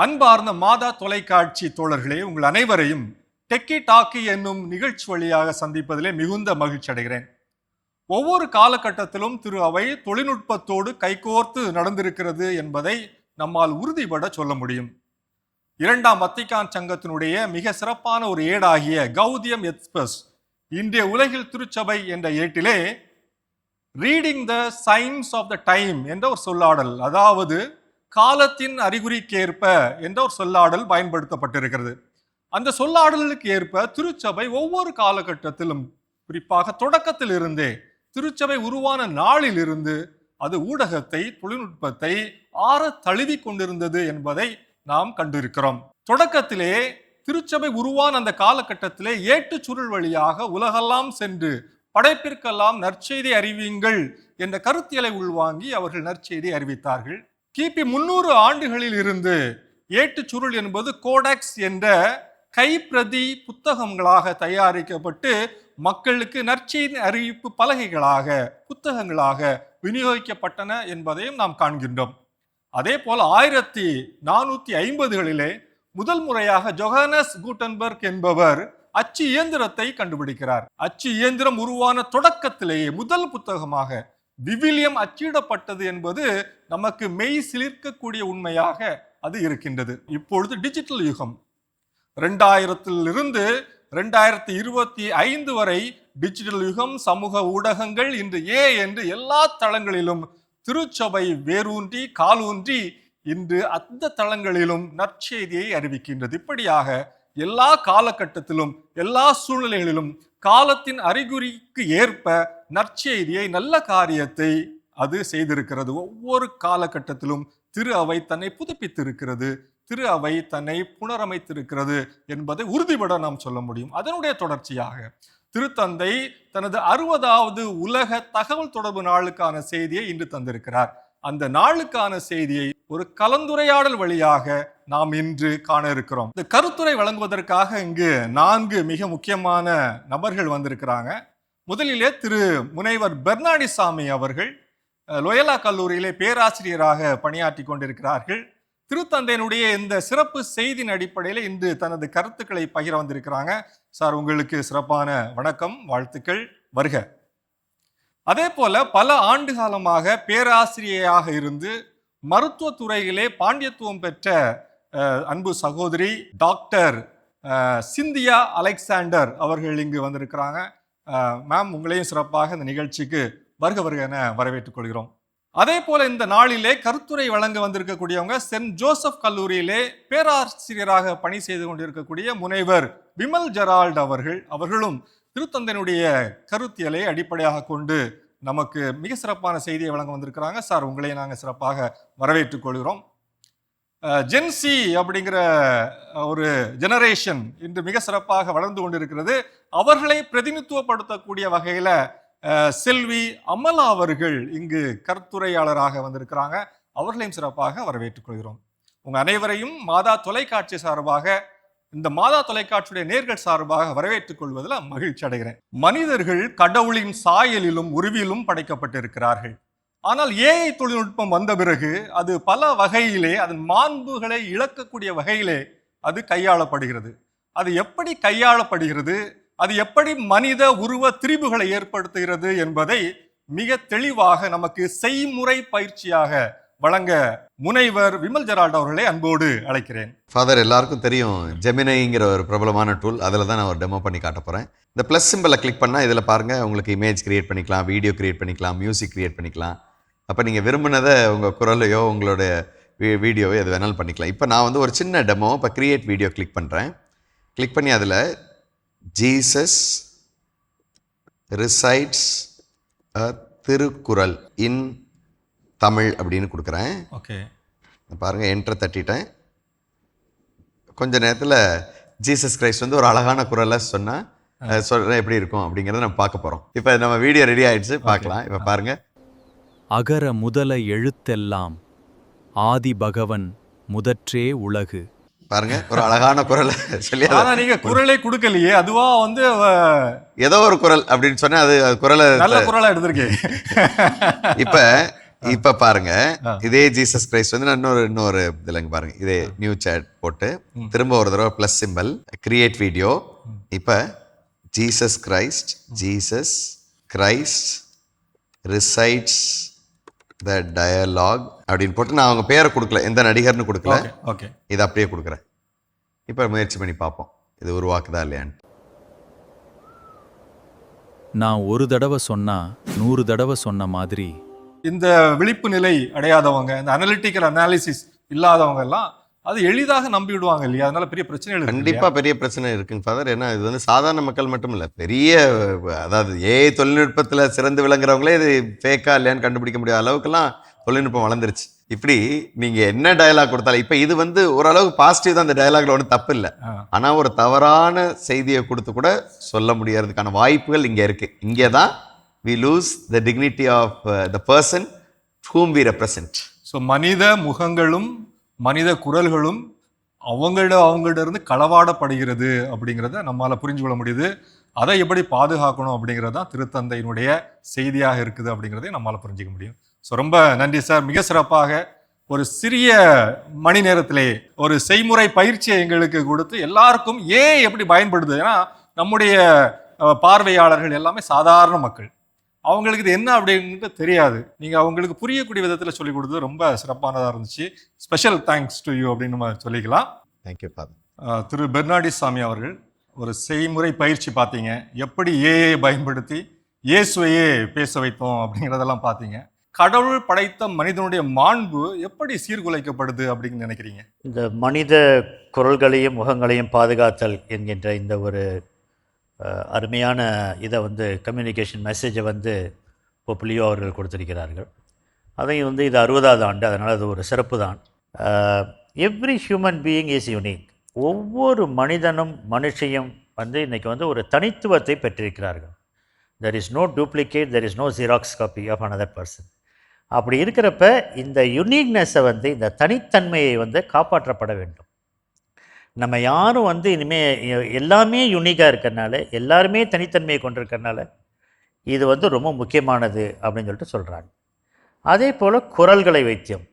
அன்பார்ந்த மாதா தொலைக்காட்சி தோழர்களே, உங்கள் அனைவரையும் டெக்கி டாக்கி என்னும் நிகழ்ச்சி வழியாக சந்திப்பதிலே மிகுந்த மகிழ்ச்சி அடைகிறேன். ஒவ்வொரு காலகட்டத்திலும் திரு அவை தொழில்நுட்பத்தோடு கைகோர்த்து நடந்திருக்கிறது என்பதை நம்மால் உறுதிபட சொல்ல முடியும். இரண்டாம் வத்திக்கான் சங்கத்தினுடைய மிக சிறப்பான ஒரு ஏடாகிய கௌதியம் எக்ஸ்பிரஸ் இன்றைய உலகில் திருச்சபை என்ற ஏட்டிலே reading the signs of the time என்ற ஒரு சொல்லாடல், அதாவது காலத்தின் அறிகுறிக்கேற்ப என்ற ஒரு சொல்லாடல் பயன்படுத்தப்பட்டிருக்கிறது. அந்த சொல்லாடலுக்கு ஏற்ப திருச்சபை ஒவ்வொரு காலகட்டத்திலும், குறிப்பாக தொடக்கத்தில் இருந்தே, திருச்சபை உருவான நாளில் இருந்து அது ஊடகத்தை, தொழில்நுட்பத்தை ஆற தழுவி கொண்டிருந்தது என்பதை நாம் கண்டிருக்கிறோம். தொடக்கத்திலே திருச்சபை உருவான அந்த காலகட்டத்திலே ஏட்டுச் சுருள் வழியாக உலகெல்லாம் சென்று படைப்பிற்கெல்லாம் நற்செய்தி அறிவியுங்கள் என்ற கருத்தியலை உள்வாங்கி அவர்கள் நற்செய்தி அறிவித்தார்கள். கிபி 300 ஆண்டுகளில் இருந்து ஏட்டுச் சுருள் என்பது கோடெக்ஸ் என்ற கைப்பிரதி புத்தகங்களாக தயாரிக்கப்பட்டு மக்களுக்கு நற்செய்தி அறிவிப்பு பலகைகளாக, புத்தகங்களாக விநியோகிக்கப்பட்டன என்பதையும் நாம் காண்கின்றோம். அதே போல 1450களிலே முதல் முறையாக ஜொஹானஸ் கூட்டன்பர்க் என்பவர் அச்சு இயந்திரத்தை கண்டுபிடிக்கிறார். அச்சு இயந்திரம் உருவான தொடக்கத்திலேயே முதல் புத்தகமாக விவிலியம் அச்சிடப்பட்டது என்பது நமக்கு மெய் சிலிர்க்கக்கூடிய உண்மையாக அது இருக்கின்றது. இப்பொழுது டிஜிட்டல் யுகம், 2000 2025 வரை டிஜிட்டல் யுகம், சமூக ஊடகங்கள், இன்று என்று எல்லா தளங்களிலும் திருச்சபை வேரூன்றி காலூன்றி இன்று அந்த தளங்களிலும் நற்செய்தியை அறிவிக்கின்றது. இப்படியாக எல்லா காலகட்டத்திலும், எல்லா சூழ்நிலைகளிலும் காலத்தின் அறிகுறிக்கு ஏற்ப நற்செய்தியை, நல்ல காரியத்தை அது செய்திருக்கிறது. ஒவ்வொரு காலகட்டத்திலும் திரு அவை தன்னை புதுப்பித்திருக்கிறது, திரு அவை தன்னை புனரமைத்திருக்கிறது என்பதை உறுதிபட நாம் சொல்ல முடியும். அதனுடைய தொடர்ச்சியாக திருத்தந்தை தனது 60வது உலக தகவல் தொடர்பு நாளுக்கான செய்தியை இன்று தந்திருக்கிறார். அந்த நாளுக்கான செய்தியை ஒரு கலந்துரையாடல் வழியாக நாம் இன்று காண இருக்கிறோம். இந்த கருத்துரை வழங்குவதற்காக இங்கு 4 மிக முக்கியமான நபர்கள் வந்திருக்கிறாங்க. முதலிலே திரு முனைவர் பெர்னாடிசாமி அவர்கள் லோயலா கல்லூரியிலே பேராசிரியராக பணியாற்றி கொண்டிருக்கிறார்கள். திருத்தந்தையினுடைய இந்த சிறப்பு செய்தியின் அடிப்படையில் இன்று தனது கருத்துக்களை பகிர வந்திருக்கிறாங்க. சார், உங்களுக்கு சிறப்பான வணக்கம், வாழ்த்துக்கள், வருக. அதே போல பல ஆண்டு காலமாக பேராசிரியராக இருந்து மருத்துவ துறையிலே பாண்டியத்துவம் பெற்ற அன்பு சகோதரி டாக்டர் சிந்தியா அலெக்சாண்டர் அவர்கள் இங்கு வந்திருக்கிறாங்க. மேம், உங்களையும் சிறப்பாக இந்த நிகழ்ச்சிக்கு வருக வருக என வரவேற்றுக் கொள்கிறோம். அதே போல இந்த நாளிலே கருத்துரை வழங்க வந்திருக்கக்கூடியவங்க சென்ட் ஜோசப் கல்லூரியிலே பேராசிரியராக பணி செய்து கொண்டிருக்கக்கூடிய முனைவர் விமல் ஜெரால்ட் அவர்களும் திருத்தந்தையினுடைய கருத்தியலை அடிப்படையாக கொண்டு நமக்கு மிக சிறப்பான செய்தியை வழங்க வந்திருக்கிறாங்க. சார், உங்களை நாங்கள் சிறப்பாக வரவேற்றுக் கொள்கிறோம். ஜென்சி அப்படிங்கிற ஒரு ஜெனரேஷன் இன்று மிக சிறப்பாக வளர்ந்து கொண்டிருக்கிறது. அவர்களை பிரதிநிதித்துவப்படுத்தக்கூடிய வகையில செல்வி அமலா அவர்கள் இங்கு கருத்துரையாளராக வந்திருக்கிறாங்க. அவர்களையும் சிறப்பாக வரவேற்றுக் கொள்கிறோம். உங்க அனைவரையும் மாதா தொலைக்காட்சி சார்பாக, இந்த மாதா தொலைக்காட்சியுடைய நேர்கள் சார்பாக வரவேற்றுக் கொள்வதில் மகிழ்ச்சி அடைகிறேன். மனிதர்கள் கடவுளின் சாயலிலும் உருவிலும் படைக்கப்பட்டிருக்கிறார்கள். ஆனால் ஏஐ தொழில்நுட்பம் வந்த பிறகு அது பல வகையிலே, அதன் மாண்புகளை இழக்கக்கூடிய வகையிலே அது கையாளப்படுகிறது. அது எப்படி கையாளப்படுகிறது, அது எப்படி மனித உருவ திரிபுகளை ஏற்படுத்துகிறது என்பதை மிக தெளிவாக நமக்கு செய்முறை பயிற்சியாக வழங்க முனைவர் விமல் ஜெரால்ட் அவர்களை அன்போடு அழைக்கிறேன். ஃபாதர், எல்லாருக்கும் தெரியும் ஜெமினைங்கிற ஒரு பிரபலமான டூல். அதில் தான் நான் ஒரு டெமோ பண்ணி காட்ட போகிறேன். இந்த ப்ளஸ் சிம்பிளை கிளிக் பண்ணால் இதில் பாருங்கள், உங்களுக்கு இமேஜ் கிரியேட் பண்ணிக்கலாம், வீடியோ கிரியேட் பண்ணிக்கலாம், மியூசிக் கிரியேட் பண்ணிக்கலாம். அப்போ நீங்கள் விரும்பினதை உங்கள் குரலையோ உங்களோட வீடியோவோ எது வேணாலும் பண்ணிக்கலாம். இப்போ நான் ஒரு சின்ன டெமோ, இப்போ கிரியேட் வீடியோ கிளிக் பண்ணுறேன். கிளிக் பண்ணி அதில் ஜீசஸ் ரிசைட்ஸ் அ திருக்குறள் இன் தமிழ் அப்படின்னு கொடுக்குறேன். ஓகே, பாருங்கள், என்டர் தட்டிட்டேன். கொஞ்ச நேரத்தில் ஜீசஸ் கிரைஸ்ட் ஒரு அழகான குரலை சொன்னால் சொல்கிறேன் எப்படி இருக்கும் அப்படிங்கிறத நம்ம பார்க்க போகிறோம். இப்போ நம்ம வீடியோ ரெடி ஆகிடுச்சு, பார்க்கலாம். இப்போ பாருங்கள். அகர முதல எழுத்தெல்லாம் ஆதி பகவன் முதற்றே உலகு. பாருங்க, ஒரு அழகான குரலை சொல்லி, நீங்க குரலை கொடுக்கலையே, அதுவா ஏதோ ஒரு குரல் அப்படின்னு சொன்னா அது குரலை நல்ல குரலா எடுத்திருக்கேன். இப்ப இப்ப பாருங்க, ஆ. இதே ஜீசஸ் கிரைஸ்ட் வந்து நான் இன்னொரு இதுல இங்க பாருங்க, இதே நியூ சேட் போட்டு திரும்ப ஒரு தடவை ப்ளஸ் சிம்பல் கிரியேட் வீடியோ. இப்ப Jesus Christ recites the dialogue அப்படின்னு போட்டு நான் அவங்க பேரை கொடுக்கல, எந்த நடிகர்னு கொடுக்கல, ஓகே ஓகே. இதை அப்படியே கொடுக்குறேன். இப்போ முயற்சி பண்ணி பார்ப்போம் இது உருவாக்குதா இல்லையான்னு. நான் ஒரு தடவை சொன்னா 100 தடவை சொன்ன மாதிரி இந்த விழிப்பு நிலை அடையாதவங்க, இந்த அனலிட்டிக்கல் அனாலிசிஸ் இல்லாதவங்க எல்லாம் அது எளிதாக நம்பி விடுவாங்க இல்லையா? அதனால பெரிய பிரச்சனைகள் இருக்கு கண்டிப்பா பெரிய பிரச்சனை இருக்குங்க ஃபாதர். ஏன்னா இது வந்து சாதாரண மக்கள் மட்டும் இல்லை, பெரிய அதாவது ஏஐ தொழில்நுட்பத்துல சிறந்து விளங்குறவங்களே இது ஃபேக்கா இல்லையான்னு கண்டுபிடிக்க முடியாத அளவுக்குலாம் தொழில்நுட்பம் வளர்ந்துருச்சு. இப்படி நீங்க என்ன டயலாக் கொடுத்தாலும், இப்ப இது வந்து ஓரளவுக்கு பாசிட்டிவ் தான், அந்த டயலாக்ல ஒன்றும் தப்பு இல்லை. ஆனா ஒரு தவறான செய்தியை கொடுத்து கூட சொல்ல முடியறதுக்கான வாய்ப்புகள் இங்க இருக்கு. இங்கே தான் we lose the dignity of the person whom we represent. So மனித முகங்களும் மனித குரல்களும் அவங்கள்ட இருந்து களவாடப்படுகிறது அப்படிங்கிறத நம்மால புரிஞ்சு கொள்ள முடியுது. அதை எப்படி பாதுகாக்கணும் அப்படிங்கிறது தான் திருத்தந்தையினுடைய செய்தியாக இருக்குது அப்படிங்கிறதை நம்மால புரிஞ்சிக்க முடியும். ஸோ ரொம்ப நன்றி சார். மிக சிறப்பாக ஒரு சிறிய மணி நேரத்திலே ஒரு செய்முறை பயிற்சியை எங்களுக்கு கொடுத்து எல்லாருக்கும் ஏன் எப்படி பயன்படுது. ஏன்னா நம்முடைய பார்வையாளர்கள் எல்லாமே சாதாரண மக்கள், அவங்களுக்கு இது என்ன அப்படின்ட்டு தெரியாது. நீங்க அவங்களுக்கு புரியக்கூடிய விதத்துல சொல்லி கொடுத்தது ரொம்ப சிறப்பானதா இருந்துச்சு. ஸ்பெஷல் தேங்க்ஸ் டு யூ அப்படின்னு நம்ம சொல்லிக்கலாம். Thank you father. திரு பெர்னாடி சாமி அவர்கள் ஒரு செய்முறை பயிற்சி பார்த்தீங்க, எப்படி ஏஐ பயன்படுத்தி இயேசுவையே பேச வைத்தோம் அப்படிங்கிறதெல்லாம் பார்த்தீங்க. கடவுள் படைத்த மனிதனுடைய மாண்பு எப்படி சீர்குலைக்கப்படுது அப்படின்னு நினைக்கிறீங்க? இந்த மனித குரல்களையும் முகங்களையும் பாதுகாத்தல் என்கின்ற இந்த ஒரு அருமையான இதை வந்து கம்யூனிகேஷன் மெசேஜை வந்து பொப்லியோ அவர்கள் கொடுத்திருக்கிறார்கள். அதையும் வந்து இது 60வது ஆண்டு, அதனால் அது ஒரு சிறப்பு தான். Every human being is unique. ஒவ்வொரு மனிதனும் மனுஷையும் வந்து இன்றைக்கி வந்து ஒரு தனித்துவத்தை பெற்றிருக்கிறார்கள். There is no duplicate, there is no xerox copy of another person. அப்படி இருக்கிறப்ப இந்த யுனிக்னஸை வந்து, இந்த தனித்தன்மையை வந்து காப்பாற்றப்பட வேண்டும். நம்ம யாரும் வந்து இனிமேல் எல்லாமே யூனிக்காக இருக்கிறனால, எல்லாருமே தனித்தன்மையை கொண்டிருக்கிறனால இது வந்து ரொம்ப முக்கியமானது அப்படின்னு சொல்லிட்டு சொல்கிறாங்க. அதே போல் குரல்களை வைத்தியம்.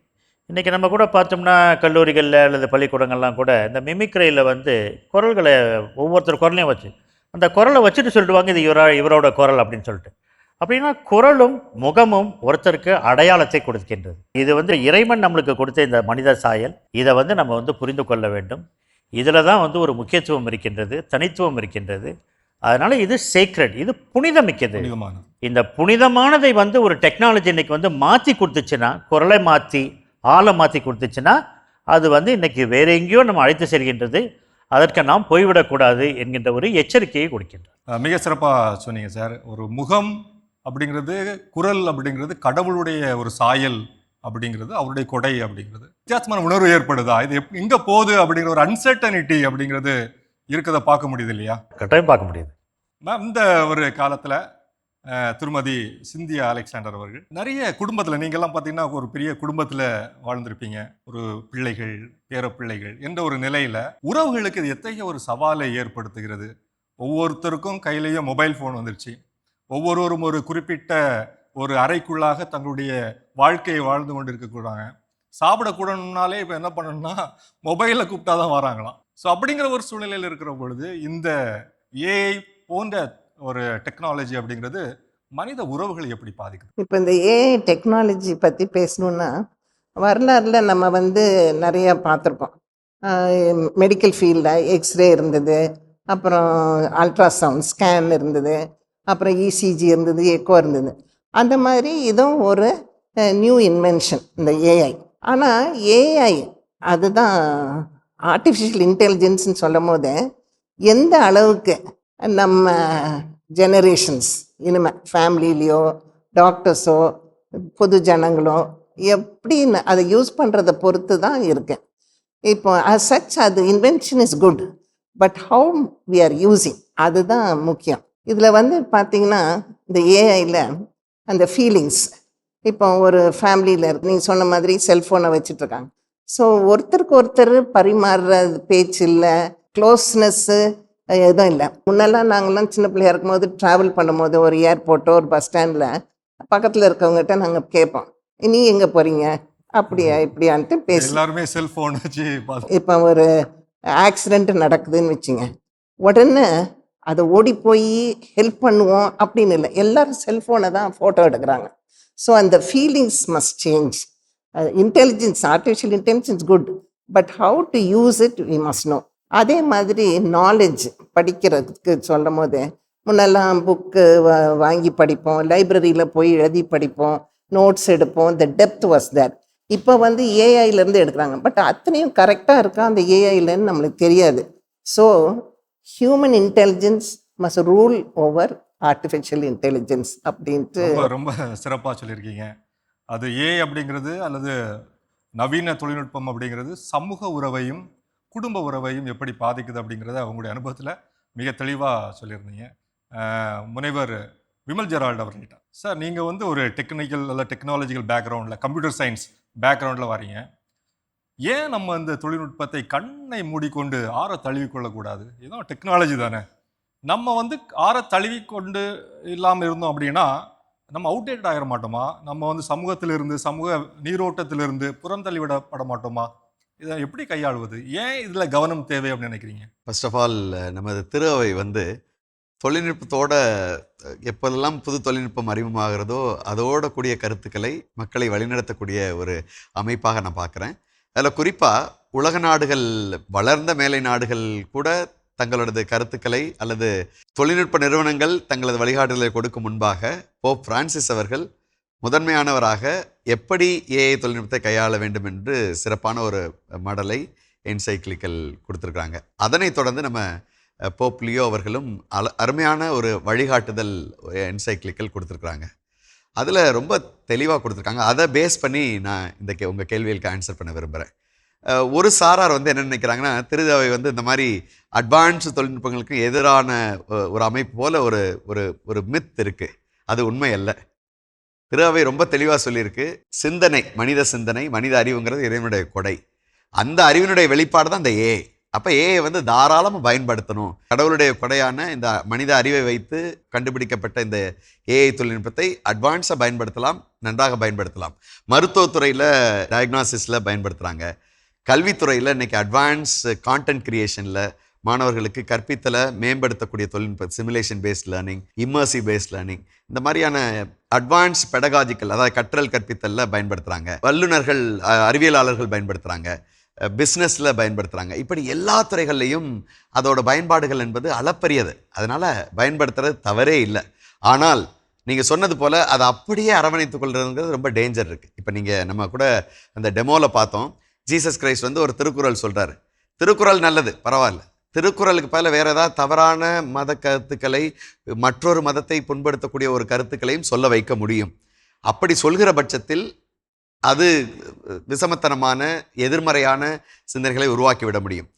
இன்றைக்கி நம்ம கூட பார்த்தோம்னா கல்லூரிகளில் அல்லது பள்ளிக்கூடங்கள்லாம் கூட இந்த மிமிக்ரியில் வந்து குரல்களை ஒவ்வொருத்தர் குரலையும் வச்சு அந்த குரலை வச்சுட்டு சொல்லிடுவாங்க, இது இவரோட குரல் அப்படின்னு சொல்லிட்டு. அப்படின்னா குரலும் முகமும் ஒருத்தருக்கு அடையாளத்தை கொடுக்கின்றது. இது வந்து இறைவன் நம்மளுக்கு கொடுத்த இந்த மனித சாயல், இதை வந்து நம்ம வந்து புரிந்து கொள்ள வேண்டும். இதில் தான் வந்து ஒரு முக்கியத்துவம் இருக்கின்றது, தனித்துவம் இருக்கின்றது. அதனால் இது சேக்ரெட், இது புனிதமிக்கது. இந்த புனிதமானதை வந்து ஒரு டெக்னாலஜி இன்றைக்கி வந்து மாற்றி கொடுத்துச்சுன்னா, குரலை மாற்றி ஆளை மாற்றி கொடுத்துச்சுன்னா, அது வந்து இன்றைக்கி வேறு எங்கேயோ நம்ம அழைத்து செல்கின்றது. அதற்கு நாம் போய்விடக்கூடாது என்கின்ற ஒரு எச்சரிக்கையை கொடுக்கின்றார். மிக சிறப்பாக சொன்னீங்க சார். ஒரு முகம் அப்படிங்கிறது, குரல் அப்படிங்கிறது கடவுளுடைய ஒரு சாயல் அப்படிங்கிறது, அவருடைய கொடை அப்படிங்கிறது. வித்தியாசமான உணர்வு ஏற்படுதா? இது எங்கே போகுது அப்படிங்கிற ஒரு அன்சர்டனிட்டி அப்படிங்கிறது இருக்கிறத பார்க்க முடியுது இல்லையா? கட்டாயம் பார்க்க முடியுது. மேம், இந்த ஒரு காலத்தில் திருமதி சிந்தியா அலெக்சாண்டர் அவர்கள் நிறைய குடும்பத்தில், நீங்கள்லாம் பார்த்தீங்கன்னா ஒரு பெரிய குடும்பத்தில் வாழ்ந்திருப்பீங்க, ஒரு பிள்ளைகள் பேர பிள்ளைகள் என்ற ஒரு நிலையில் உறவுகளுக்கு இது எத்தகைய ஒரு சவாலை ஏற்படுத்துகிறது? ஒவ்வொருத்தருக்கும் கையிலேயும் மொபைல் ஃபோன் வந்துருச்சு. ஒவ்வொருவரும் ஒரு குறிப்பிட்ட ஒரு அறைக்குள்ளாக தங்களுடைய வாழ்க்கையை வாழ்ந்து கொண்டு இருக்கக்கூடாங்க. சாப்பிடக்கூடனாலே இப்போ என்ன பண்ணணும்னா மொபைலில் கூப்பிட்டா தான் வராங்களாம். ஸோ அப்படிங்கிற ஒரு சூழ்நிலையில் இருக்கிற பொழுது இந்த ஏஐ போன்ற ஒரு டெக்னாலஜி அப்படிங்கிறது மனித உறவுகளை எப்படி பாதிக்குது? இப்போ இந்த ஏஐ டெக்னாலஜி பற்றி பேசணுன்னா, வரலாறில் நம்ம வந்து நிறையா பார்த்துருப்போம். மெடிக்கல் ஃபீல்டில் எக்ஸ்ரே இருந்தது, அப்புறம் அல்ட்ராசவுண்ட் ஸ்கேன் இருந்தது, அப்புறம் இசிஜி இருந்தது, எக்கோ இருந்தது. அந்த மாதிரி இதுவும் ஒரு நியூ இன்வென்ஷன் இந்த ஏஐ. ஆனால் ஏஐ அதுதான் ஆர்டிஃபிஷியல் இன்டெலிஜென்ஸ்ன்னு சொல்லும் போது எந்த அளவுக்கு நம்ம ஜெனரேஷன்ஸ் இனிமேல் ஃபேமிலிலேயோ டாக்டர்ஸோ பொது ஜனங்களோ எப்படின்னு அதை யூஸ் பண்ணுறதை பொறுத்து தான் இருக்கு. இப்போ as such அது invention is good, but how we are using அதுதான் முக்கியம். இதில் வந்து பார்த்திங்கன்னா இந்த ஏஐயில் அந்த ஃபீலிங்ஸ், இப்போ ஒரு ஃபேமிலியில் இருக்கு, நீங்கள் சொன்ன மாதிரி செல்ஃபோனை வச்சிட்ருக்காங்க. ஸோ ஒருத்தருக்கு ஒருத்தர் பரிமாறுற பேச்சு இல்லை, க்ளோஸ்னஸ்ஸு எதுவும் இல்லை. முன்னெல்லாம் நாங்கள்லாம் சின்ன பிள்ளையாக இருக்கும்போது ட்ராவல் பண்ணும்போது ஒரு ஏர்போர்ட்டோ ஒரு பஸ் ஸ்டாண்டில் பக்கத்தில் இருக்கவங்ககிட்ட நாங்கள் கேட்போம், நீ எங்கே போகிறீங்க அப்படியா இப்படியான்ட்டு பேசி எல்லாருமே செல்போன் வச்சு இப்போ ஒரு ஆக்சிடெண்ட் நடக்குதுன்னு வச்சுங்க, உடனே அதை ஓடி போய் ஹெல்ப் பண்ணுவோம் அப்படின்னு இல்லை, எல்லாரும் செல்ஃபோனை தான் ஃபோட்டோ எடுக்கிறாங்க. ஸோ அந்த feelings must change. Intelligence, artificial intelligence good, but how to use it we must know. அதே மாதிரி நாலேஜ் படிக்கிறதுக்கு சொல்லும் போது, முன்னெல்லாம் புக்கு வாங்கி படிப்போம், லைப்ரரியில் போய் எழுதி படிப்போம், நோட்ஸ் எடுப்போம், த டெப்த் வாஸ் தேர். இப்போ வந்து ஏஐலேருந்து எடுக்கிறாங்க, பட் அத்தனையும் கரெக்டாக இருக்கா அந்த ஏஐலன்னு நம்மளுக்கு தெரியாது. So human intelligence must rule over artificial intelligence அப்படின்ட்டு ரொம்ப சிறப்பாக சொல்லியிருக்கீங்க. அது அப்படிங்கிறது அல்லது நவீன தொழில்நுட்பம் அப்படிங்கிறது சமூக உறவையும் குடும்ப உறவையும் எப்படி பாதிக்குது அப்படிங்கிறத அவங்களுடைய அனுபவத்தில் மிக தெளிவாக சொல்லியிருந்தீங்க. முனைவர் விமல் ஜெரால்ட் அவர்கிட்ட, சார் நீங்கள் வந்து ஒரு டெக்னிக்கல் அல்ல டெக்னாலஜிக்கல் பேக்ரவுண்டில், கம்ப்யூட்டர் சயின்ஸ் பேக்ரவுண்டில் வரீங்க. ஏன் நம்ம இந்த தொழில்நுட்பத்தை கண்ணை மூடிக்கொண்டு ஆற தழுவிக்கொள்ளக்கூடாது? ஏதோ டெக்னாலஜி தானே, நம்ம வந்து ஆற தழுவிக்கொண்டு இல்லாமல் இருந்தோம் அப்படின்னா நம்ம அவுடேட் ஆகிட மாட்டோமா? நம்ம வந்து சமூகத்திலிருந்து, சமூக நீரோட்டத்திலிருந்து புறந்தள்ளிவிடப்பட மாட்டோமா? இதை எப்படி கையாளுவது? ஏன் இதில் கவனம் தேவை அப்படின்னு நினைக்கிறீங்க? ஃபர்ஸ்ட் ஆஃப் ஆல் நமது திரு அவை வந்து தொழில்நுட்பத்தோட எப்போதெல்லாம் புது தொழில்நுட்பம் அறிமுகமாகிறதோ அதோட கூடிய கருத்துக்களை மக்களை வழிநடத்தக்கூடிய ஒரு அமைப்பாக நான் பார்க்குறேன். அதில் குறிப்பாக உலக நாடுகள், வளர்ந்த மேலை நாடுகள் கூட தங்களது கருத்துக்களை அல்லது தொழில்நுட்ப நிறுவனங்கள் தங்களது வழிகாட்டுதலை கொடுக்கும் முன்பாக போப் பிரான்சிஸ் அவர்கள் முதன்மையானவராக எப்படி ஏஐ தொழில்நுட்பத்தை கையாள வேண்டும் என்று சிறப்பான ஒரு மாடலை என்சைக்ளிக்கல் கொடுத்துருக்குறாங்க. அதனைத் தொடர்ந்து நம்ம போப் லியோ அவர்களும் அருமையான ஒரு வழிகாட்டுதல் என்சைக்ளிக்கல் கொடுத்துருக்குறாங்க. அதில் ரொம்ப தெளிவாக கொடுத்துருக்காங்க. அதை பேஸ் பண்ணி நான் இந்த உங்கள் கேள்விகளுக்கு ஆன்சர் பண்ண விரும்புகிறேன். ஒரு சாரார் வந்து என்ன நினைக்கிறாங்கன்னா, திருதவை வந்து இந்த மாதிரி அட்வான்ஸ் தொழில்நுட்பங்களுக்கு எதிரான ஒரு அமைப்பு போல் ஒரு ஒரு ஒரு மித் இருக்குது. அது உண்மை அல்ல. திருவை ரொம்ப தெளிவாக சொல்லியிருக்கு. சிந்தனை, மனித சிந்தனை, மனித அறிவுங்கிறது இறைவனுடைய கொடை. அந்த அறிவினுடைய வெளிப்பாடு தான் இந்த ஏஐ. அப்போ ஏஐ வந்து தாராளமாக பயன்படுத்தணும். கடவுளுடைய கொடையான இந்த மனித அறிவை வைத்து கண்டுபிடிக்கப்பட்ட இந்த ஏஐ தொழில்நுட்பத்தை அட்வான்ஸாக பயன்படுத்தலாம், நன்றாக பயன்படுத்தலாம். மருத்துவத்துறையில் டயக்னாசிஸில் பயன்படுத்துகிறாங்க. கல்வித்துறையில் இன்றைக்கி அட்வான்ஸ் கான்டென்ட் கிரியேஷனில் மாணவர்களுக்கு கற்பித்தலை மேம்படுத்தக்கூடிய தொழில்நுட்பம், simulation paste learning, immersive paste learning, இந்த மாதிரியான அட்வான்ஸ் பெடகாஜிக்கல், அதாவது கற்றல் கற்பித்தலில் பயன்படுத்துகிறாங்க. வல்லுநர்கள், அறிவியலாளர்கள் பயன்படுத்துகிறாங்க. பிஸ்னஸில் பயன்படுத்துகிறாங்க. இப்படி எல்லா துறைகள்லையும் அதோட பயன்பாடுகள் என்பது அளப்பரியது. அதனால் பயன்படுத்துறது தவறே இல்லை. ஆனால் நீங்கள் சொன்னது போல் அதை அப்படியே அரவணைத்து கொள்றதுங்கிறது ரொம்ப டேஞ்சர் இருக்குது. இப்போ நீங்கள் நம்ம கூட அந்த டெமோவில் பார்த்தோம், ஜீசஸ் கிரைஸ்ட் வந்து ஒரு திருக்குறள் சொல்கிறாரு. திருக்குறள் நல்லது, பரவாயில்ல. திருக்குறளுக்கு பல வேறு ஏதாவது தவறான மத கருத்துக்களை, மற்றொரு மதத்தை புண்படுத்தக்கூடிய ஒரு கருத்துக்களையும் சொல்ல வைக்க முடியும். அப்படி சொல்கிற பட்சத்தில் அது விஷமத்தனமான எதிர்மறையான சிந்தனைகளை உருவாக்கிவிட முடியும்.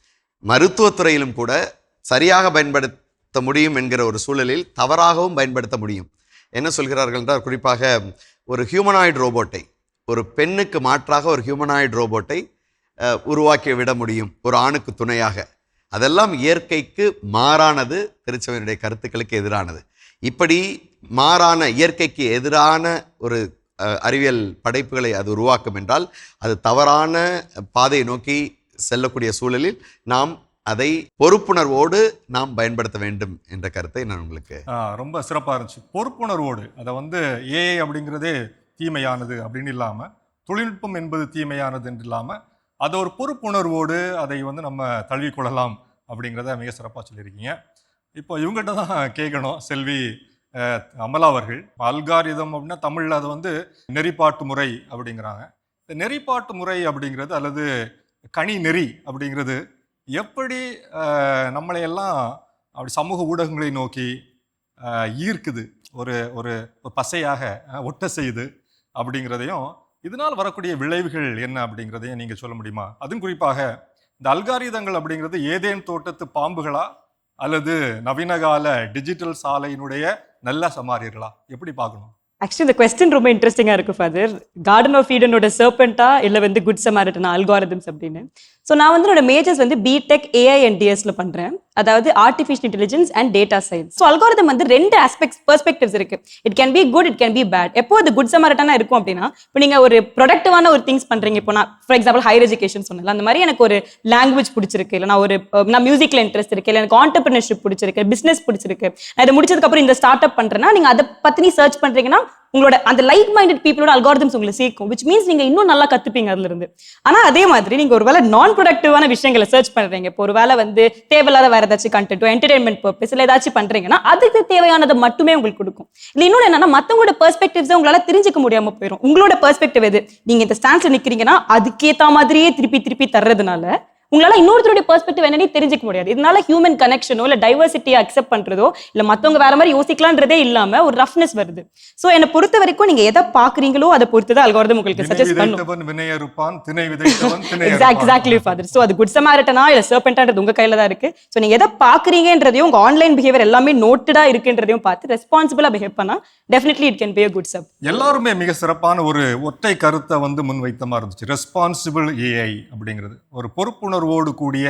மருத்துவத்துறையிலும் கூட சரியாக பயன்படுத்த முடியும் என்கிற ஒரு சூழலில் தவறாகவும் பயன்படுத்த முடியும். என்ன சொல்கிறார்கள் என்றால், குறிப்பாக ஒரு ஹியூமனாய்டு ரோபோட்டை, ஒரு பெண்ணுக்கு மாற்றாக ஒரு ஹியூமனாய்டு ரோபோட்டை உருவாக்கி விட முடியும் ஒரு ஆணுக்கு துணையாக. அதெல்லாம் இயற்கைக்கு மாறானது, திருச்சபையினுடைய கருத்துக்களுக்கு எதிரானது. இப்படி மாறான, இயற்கைக்கு எதிரான ஒரு அறிவியல் படைப்புகளை அது உருவாக்கும் என்றால் அது தவறான பாதையை நோக்கி செல்லக்கூடிய சூழலில் நாம் அதை பொறுப்புணர்வோடு நாம் பயன்படுத்த வேண்டும் என்ற கருத்தை நான் உங்களுக்கு. ரொம்ப சிறப்பாக இருந்துச்சு. பொறுப்புணர்வோடு, அதை வந்து ஏஐ அப்படிங்கிறதே தீமையானது அப்படின்னு இல்லாமல், தொழில்நுட்பம் என்பது தீமையானது என்று இல்லாமல், அதை ஒரு பொறுப்புணர்வோடு அதை வந்து நம்ம தழுவிக்கொள்ளலாம் அப்படிங்கிறத மிக சிறப்பாக சொல்லியிருக்கீங்க. இப்போ இவங்ககிட்ட தான் கேட்கணும், செல்வி அமலா அவர்கள். அல்காரிதம் அப்படின்னா தமிழில் அது வந்து நெறிப்பாட்டு முறை அப்படிங்கிறாங்க. இந்த நெறிப்பாட்டு முறை அப்படிங்கிறது அல்லது கனி நெறி அப்படிங்கிறது எப்படி நம்மளையெல்லாம் அப்படி சமூக ஊடகங்களை நோக்கி ஈர்க்குது, ஒரு ஒரு பசையாக ஒட்ட செய்யுது அப்படிங்கிறதையும், இதனால் வரக்கூடிய விளைவுகள் என்ன அப்படிங்கிறதையும் நீங்கள் சொல்ல முடியுமா? அதுவும் குறிப்பாக இந்த அல்காரிதங்கள் அப்படிங்கிறது ஏதேன் தோட்டத்து பாம்புகளா அல்லது நவீனகால டிஜிட்டல் சாலையினுடைய நல்ல சமாரியர்களா, எப்படி பார்க்கணும்? ஆக்சுவலி இந்த கொஸ்டின் ரொம்ப இன்ட்ரெஸ்டிங்காக இருக்குது ஃபாதர். கார்டன் ஆஃப் ஈடனோட சர்பெண்டா இல்லை வந்து குட் சமாரிட்டனா, அல்காரிதம்ஸ் அப்படின்னு. ஸோ நான் வந்து என்னோட மேஜர்ஸ் வந்து பிடெக் ஏஐ அண்ட் டிஎஸ்ல பண்ணுறேன். அதாவது artificial intelligence and data science. So algorithm வந்து ரெண்டு பெர்ஸ்பெக்டிவ்ஸ் இருக்கு. It can be good, it can be bad. எப்போ அது குட் சமாரிட்டானா இருக்கும் அப்படின்னா, இப்போ நீங்க ஒரு ப்ரொடக்டிவான ஒரு திங்ஸ் பண்றீங்க. இப்போ நான் ஃபார் எக்ஸாம்பிள் ஹையர் எஜுகேஷன் சொன்னல, அந்த மாதிரி எனக்கு ஒரு லாங்குவேஜ் பிடிச்சிருக்கு, இல்லை நான் மியூசிக்ல இன்ட்ரெஸ்ட் இருக்கு, இல்லை எனக்கு ஆண்டர்பிரினர்ஷிப் பிடிச்சிருக்கு, பிசினஸ் பிடிச்சிருக்கு, நான் இதை முடிச்சதுக்கு அப்புறம் இந்த ஸ்டார்ட் அப் பண்றேன்னா நீங்க அதை பத்தி சர்ச் பண்றீங்கன்னா உங்களோட அந்த லைக் மைண்டட் பீப்புளோட அல்காரிதம்ஸ் உங்களை சேர்க்கும், which மீன்ஸ் நீங்க இன்னும் நல்லா கத்துப்பீங்க அதுல இருந்து. ஆனா அதே மாதிரி நீங்க ஒருவேளை நான் ப்ரொடக்டிவான விஷயங்களை சர்ச் பண்றீங்க, இப்போ ஒரு வேலை வந்து தேவையில்லாத வேற ஏதாச்சும் கண்டென்ட் என்டர்டைன்மெண்ட் பர்பஸ் இல்லை ஏதாச்சும் பண்றீங்கன்னா அதுக்கு தேவையானதை மட்டுமே உங்களுக்கு கொடுக்கும். இல்லை இன்னொன்று என்னன்னா, மற்றவங்களோட பெர்ஸ்பெக்டிவ்ஸை உங்களால தெரிஞ்சுக்க முடியாம போயிடும். உங்களோட பெர்ஸ்பெக்டிவ் எது, நீங்க இந்த ஸ்டாண்ட்ஸ்ல நிக்கிறீங்கன்னா அதுக்கேற்ற மாதிரியே திருப்பி தர்றதுனால உங்களால இன்னொருத்தருடைய பெர்ஸ்பெக்டிவ் என்னன்னு தெரிஞ்சுக்க முடியாது. இதனால ஹியூமன் கனெக்ஷனோ இல்ல டைவர்சிட்டியை அக்செப்ட் பண்றதோ இல்ல மத்தவங்க வேற மாதிரி யோசிக்கலான்றதே இல்லாம ஒரு ரஃப்னஸ் வருது. சோ என்னை பொறுத்த வரைக்கும் நீங்க எதை பாக்குறீங்களோ அதை பொறுத்து தான் அல்காரிதம் உங்களுக்கு சஜஸ்ட் பண்ணும். Exactly father. சோ அது குட் சமாரிட்டனா இல்ல சர்பென்டான்றது உங்க கையில தான் இருக்கு. சோ நீங்க எதை பாக்குறீங்கன்றதையும் உங்க ஆன்லைன் பிஹேவியர் எல்லாமே நோட்டடா இருக்குன்றதையும் பார்த்து ரெஸ்பான்சிபிளா பிஹேவ் பண்ணா definitely it can B a good sub. எல்லாருமே மிக சிறப்பான ஒரு ஒற்றை கருத்தை வந்து முன்வைத்த மாதிரி இருந்துச்சு. ரெஸ்பான்சிபிள் ஏஐ அப்படிங்கிறது ஒரு பொறுப்புணர்வோடு கூடிய